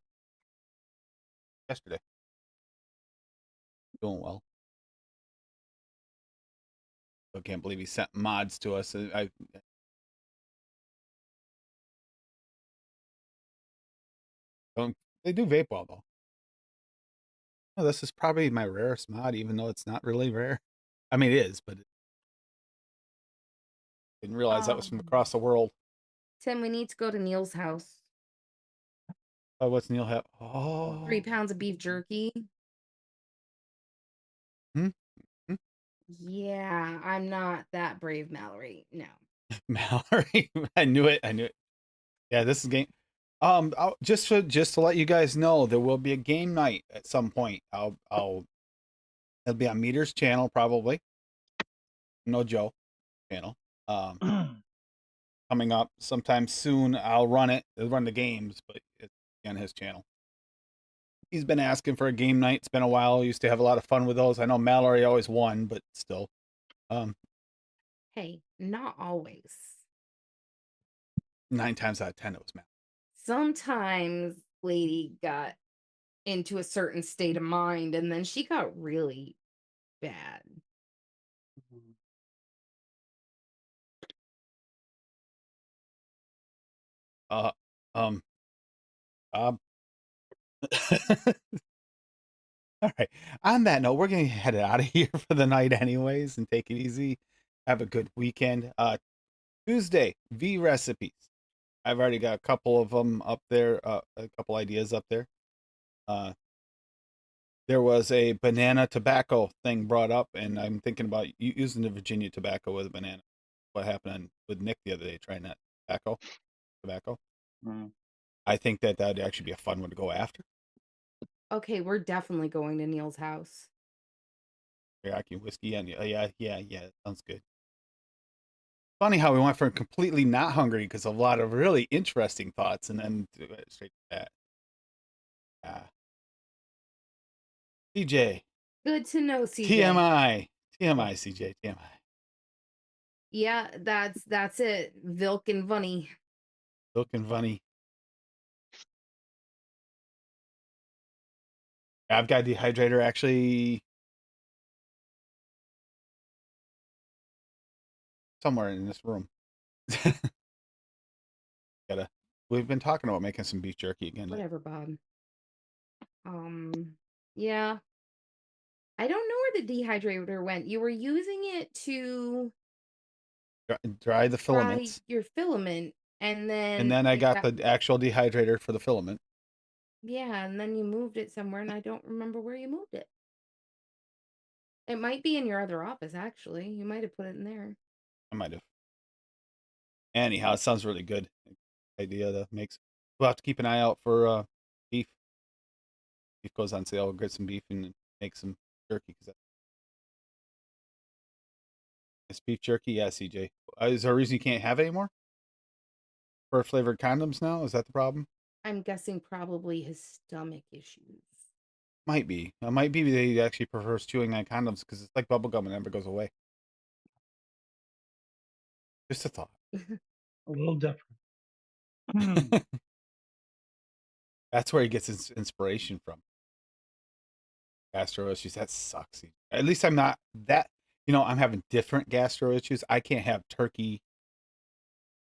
Yesterday. Doing well. I can't believe he sent mods to us. They do vape well though. Oh, this is probably my rarest mod, even though it's not really rare. I mean, it is, but didn't realize that was from across the world. Tim, we need to go to Neil's house. Oh, what's Neil have? Oh, 3 pounds of beef jerky. Hmm? Yeah, I'm not that brave, Mallory. No. Mallory. I knew it. Yeah, this is game. Just to let you guys know, there will be a game night at some point. It'll be on Meter's channel probably. No Joe channel. Coming up sometime soon. I'll run it. I'll run the games, but it's on his channel. He's been asking for a game night. It's been a while. Used to have a lot of fun with those. I know Mallory always won, but still. Hey, not always. 9 times out of 10 it was Mallory. Sometimes lady got into a certain state of mind and then she got really bad. Bob. All right. On that note, we're going to head out of here for the night anyways and take it easy. Have a good weekend. Tuesday, V recipes. I've already got a couple of them up there, a couple ideas up there. There was a banana tobacco thing brought up, and I'm thinking about using the Virginia tobacco with a banana. What happened with Nick the other day, trying that tobacco. I think that'd actually be a fun one to go after. Okay, we're definitely going to Neil's house. Teriyaki whiskey, and yeah, sounds good. Funny how we went from completely not hungry because of a lot of really interesting thoughts, and then straight to that. CJ. Good to know, CJ. TMI, CJ, TMI. Yeah, that's it. Vilk and Vunny. Vilk and Vunny. I've got a dehydrator actually somewhere in this room. We've been talking about making some beef jerky again. Whatever, Bob. Yeah. I don't know where the dehydrator went. You were using it to Dry the filaments. dry your filament, and then I got the actual dehydrator for the filament. Yeah, and then you moved it somewhere, and I don't remember where you moved it. It might be in your other office, actually. You might have put it in there. I might have. Anyhow, it sounds really good. Idea that makes. We'll have to keep an eye out for beef. Beef goes on sale. We'll get some beef and make some jerky because It's beef jerky, yeah, CJ. Is there a reason you can't have it anymore? For flavored condoms now? Is that the problem? I'm guessing probably his stomach issues. Might be. It might be that he actually prefers chewing on condoms because it's like bubble gum and never goes away. Just a thought. A little different. That's where he gets his inspiration from. Gastro issues. That sucks. At least I'm not that. I'm having different gastro issues. I can't have turkey.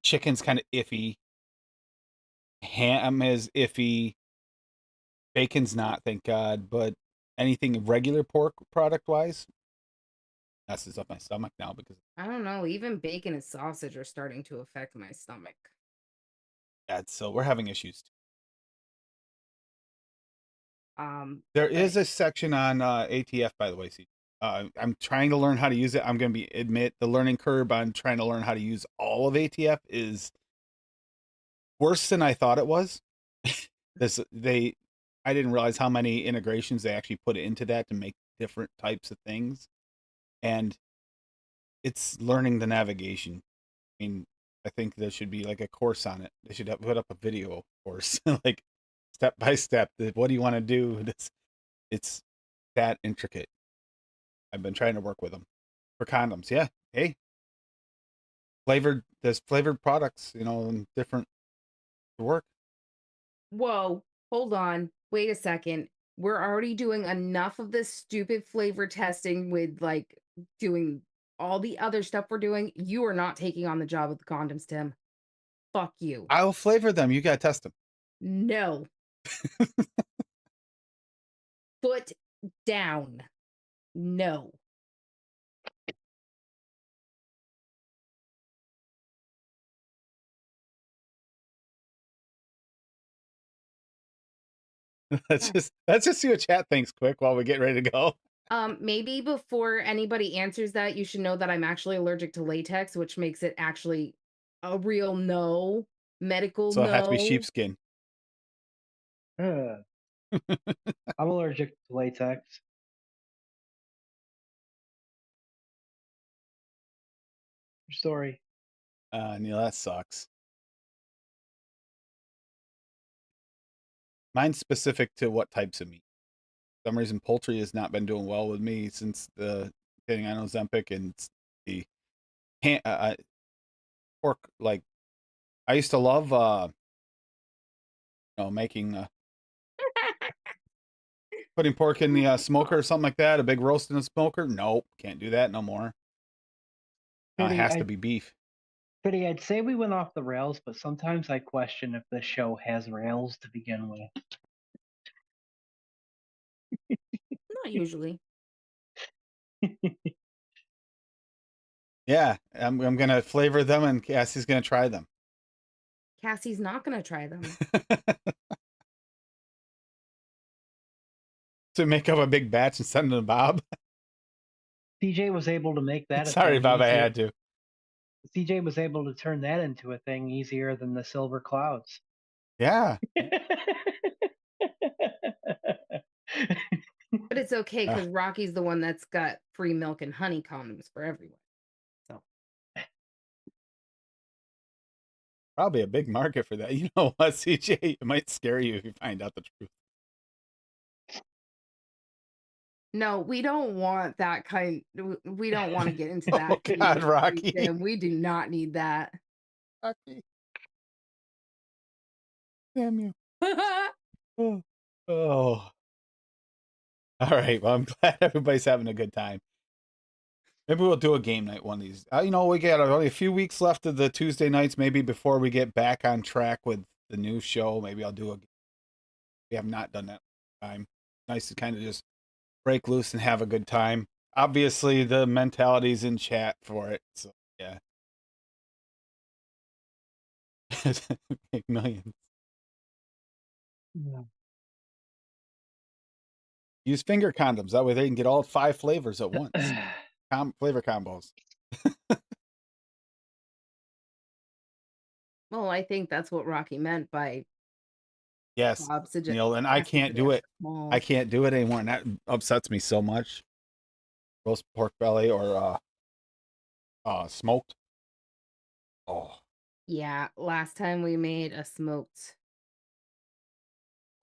Chicken's kind of iffy. Ham is iffy. Bacon's not, thank God. But anything regular pork product wise messes up my stomach now because I don't know. Even bacon and sausage are starting to affect my stomach. so we're having issues. There But is a section on ATF, by the way. See, I'm trying to learn how to use it. I'm going to admit the learning curve on trying to learn how to use all of ATF is worse than I thought it was. I didn't realize how many integrations they actually put into that to make different types of things, and it's learning the navigation. I mean, I think there should be like a course on it. They should put up a video course, like step by step. What do you want to do? It's that intricate. I've been trying to work with them for condoms. Yeah, hey, there's flavored products, and different to work. whoa, hold on. Wait a second. We're already doing enough of this stupid flavor testing with like doing all the other stuff we're doing. You are not taking on the job with the condoms, Tim. Fuck you. I'll flavor them. You gotta test them. No. Foot down. No. let's just see what chat thinks quick while we get ready to go. Maybe before anybody answers that, you should know that I'm actually allergic to latex, which makes it actually a real no, medical So it has to be no. sheepskin. I'm allergic to latex. Story. Neil, that sucks. Mine's specific to what types of meat. For some reason, poultry has not been doing well with me since getting on Ozempic and the pork. Like I used to love, making putting pork in the smoker or something like that. A big roast in the smoker. Nope, can't do that no more. Now it Pity, has to I'd, be beef. Pity, I'd say we went off the rails, but sometimes I question if the show has rails to begin with. Not usually. Yeah, I'm gonna flavor them, and Cassie's gonna try them. Cassie's not going to try them. To make up a big batch and send them to Bob. CJ was able to make that. Sorry, Bob, I had to. CJ was able to turn that into a thing easier than the silver clouds. Yeah. But it's okay because Rocky's the one that's got free milk and honey condoms for everyone. So Probably a big market for that. You know what, CJ? It might scare you if you find out the truth. no, we don't want that kind. We don't want to get into that. Oh God, Rocky. And we do not need that. Rocky. Damn you. Oh. All right. Well, I'm glad everybody's having a good time. Maybe we'll do a game night one of these. We got only a few weeks left of the Tuesday nights. Maybe before we get back on track with the new show, maybe I'll do a. We have not done that time. Nice to kind of just break loose and have a good time. Obviously, the mentality's in chat for it. So yeah, make millions. Yeah. Use finger condoms. That way they can get all 5 flavors at once. Flavor combos. Well, I think that's what Rocky meant by Yes, Bob Neil, and I can't do it. small. I can't do it anymore, and that upsets me so much. Roast pork belly or Smoked. Oh, Yeah, last time we made a smoked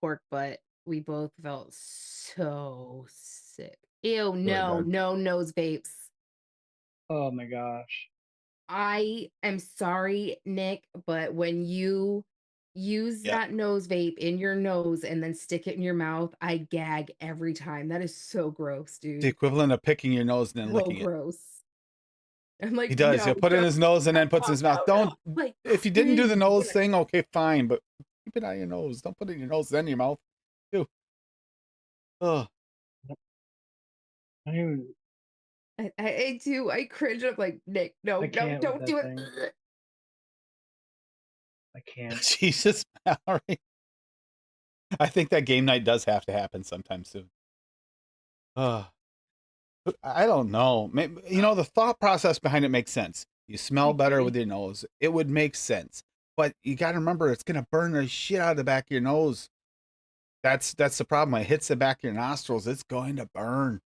pork butt, we both felt so sick. Ew, really no, bad. no nose vapes. Oh my gosh. I am sorry, Nick, but when you use Yeah. that nose vape in your nose and then stick it in your mouth, I gag every time. That is so gross, The dude. equivalent of picking your nose and then So licking it. gross. I'm He like, does. no, He'll put it in don't, his nose and no, then puts it in his mouth. no, no. Don't. Like If you didn't do the cringe nose when thing, okay, fine, but keep it on your nose. Don't put it in your nose, then your mouth. Ew. Ugh. I don't even, I do. I cringe. I'm like, Nick, no, I no, can't with don't that do it. thing. Ugh. I can't. Jesus, Mallory. I think that game night does have to happen sometime soon. Ugh. I don't know. Maybe, the thought process behind it makes sense. You smell better with your nose. It would make sense. But you got to remember, it's going to burn the shit out of the back of your nose. That's the problem. When it hits the back of your nostrils, it's going to burn.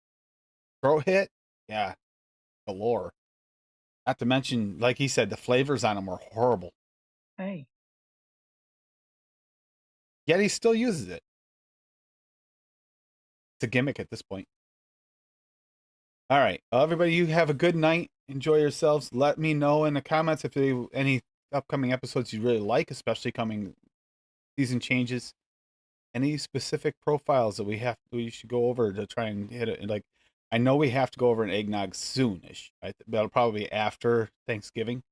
Throat hit? Yeah, galore. Not to mention, like he said, the flavors on them were horrible. Hey. Yet he still uses it. It's a gimmick at this point. All right, everybody, you have a good night. Enjoy yourselves. Let me know in the comments if there any upcoming episodes you really like, especially coming season changes. Any specific profiles that we should go over to try and hit it. Like, I know we have to go over an eggnog soonish. Right? That'll probably be after Thanksgiving,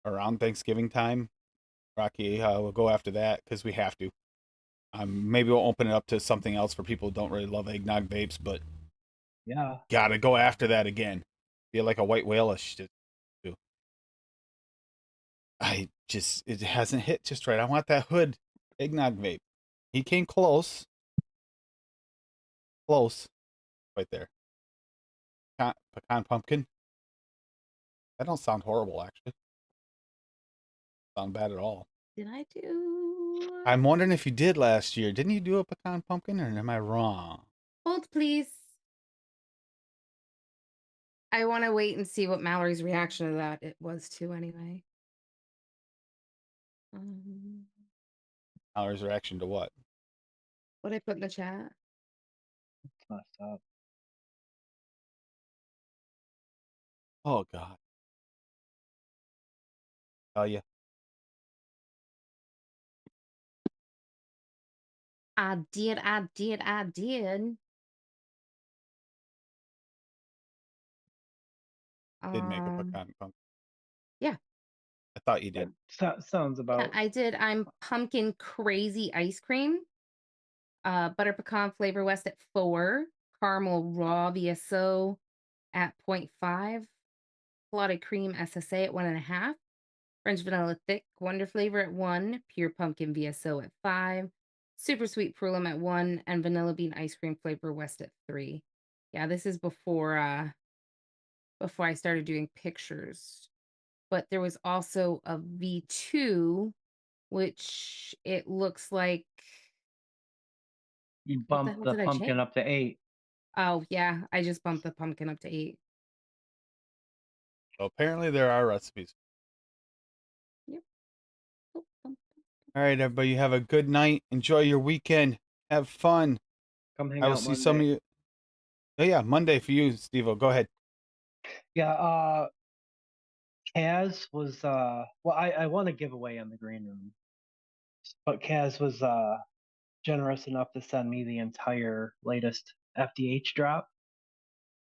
around Thanksgiving time. Rocky, we'll go after that because we have to. Maybe we'll open it up to something else for people who don't really love eggnog vapes, but Yeah. gotta go after that again. Feel like a white whale-ish to do. It hasn't hit just right. I want that hood eggnog vape. He came close. Close. Right there. Pecan pumpkin. That don't sound horrible, actually. Sound bad at all. Did I do? I'm wondering if you did last year. Didn't you do a pecan pumpkin, or am I wrong? Hold, please. I want to wait and see what Mallory's reaction to that it was too. Anyway. Mallory's reaction to what? What I put in the chat. It's messed up. Oh God. Tell you. I did. Did make a pecan pumpkin. Yeah. I thought you did. Sounds Yeah, about. I did. I'm pumpkin crazy ice cream. Butter pecan flavor west at 4. Caramel raw VSO at 0.5. Clotted cream SSA at 1.5. French vanilla thick wonder flavor at 1. Pure pumpkin VSO at 5. Super sweet Perulum at 1. And vanilla bean ice cream flavor west at 3. Yeah, this is before I started doing pictures. But there was also a V2, which it looks like. You What the bumped hell the did I pumpkin change? up to 8. Oh, yeah, I just bumped the pumpkin up to 8. So apparently there are recipes. Yep. Oh, All right, everybody, you have a good night. Enjoy your weekend. Have fun. Come hang I will out see Monday. some of you. Oh yeah, Monday for you, Steve-O. Go ahead. Yeah, Kaz was well I won a giveaway on the green room. But Kaz was generous enough to send me the entire latest FDH drop.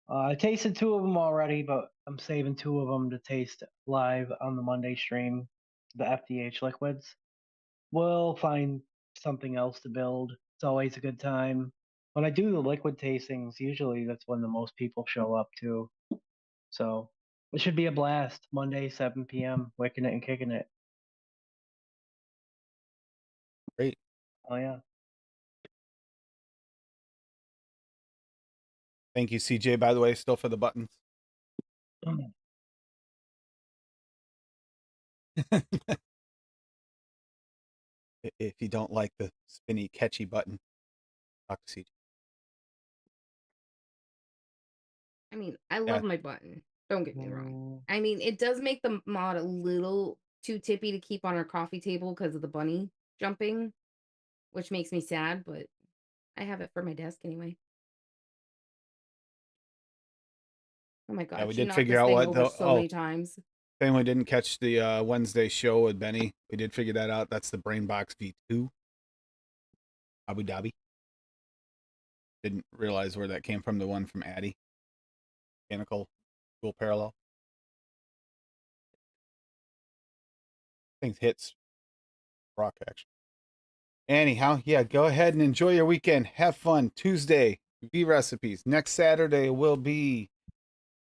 I tasted 2 of them already, but I'm saving 2 of them to taste live on the Monday stream. The FDH liquids. We'll find something else to build. It's always a good time. When I do the liquid tastings, usually that's when the most people show up too. So it should be a blast. Monday, 7 p.m. Wicking it and kicking it. Great. Oh yeah. Thank you, CJ, by the way, still for the buttons. If you don't like the spinny, catchy button, talk to CJ. I mean, I Yeah. love my button. Don't get me wrong. Mm, I mean, it does make the mod a little too tippy to keep on our coffee table because of the bunny jumping, which makes me sad, but I have it for my desk anyway. Oh my Yeah, god, we she did knocked figure this out thing what over the so many times. anyone didn't catch the Wednesday show with Benny. We did figure that out. That's the Brain Box V2 Abu Dhabi. Didn't realize where that came from. The one from Addy, mechanical dual parallel. Things hits rock action. Anyhow, yeah, go ahead and enjoy your weekend. Have fun. Tuesday, V recipes. Next Saturday will be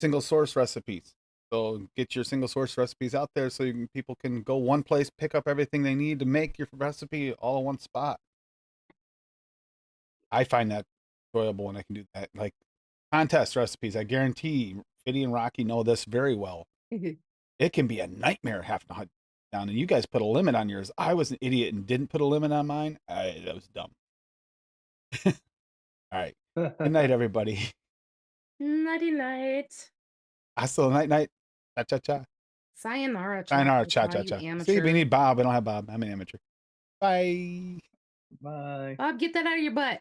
single source recipes. So get your single source recipes out there so people can go one place, pick up everything they need to make your recipe all in one spot. I find that enjoyable when I can do that. Like contest recipes, I guarantee Fiddy and Rocky know this very well. It can be a nightmare having to hunt down, and you guys put a limit on yours. I was an idiot and didn't put a limit on mine. That was dumb. All right. Good night, everybody. Nighty night. Hasta la night night. Cha cha cha. Sayonara, Sayonara, cha cha, cha you cha. See, amateur. we need Bob. I don't have Bob. I'm an amateur. Bye. bye. Bob, get that out of your butt.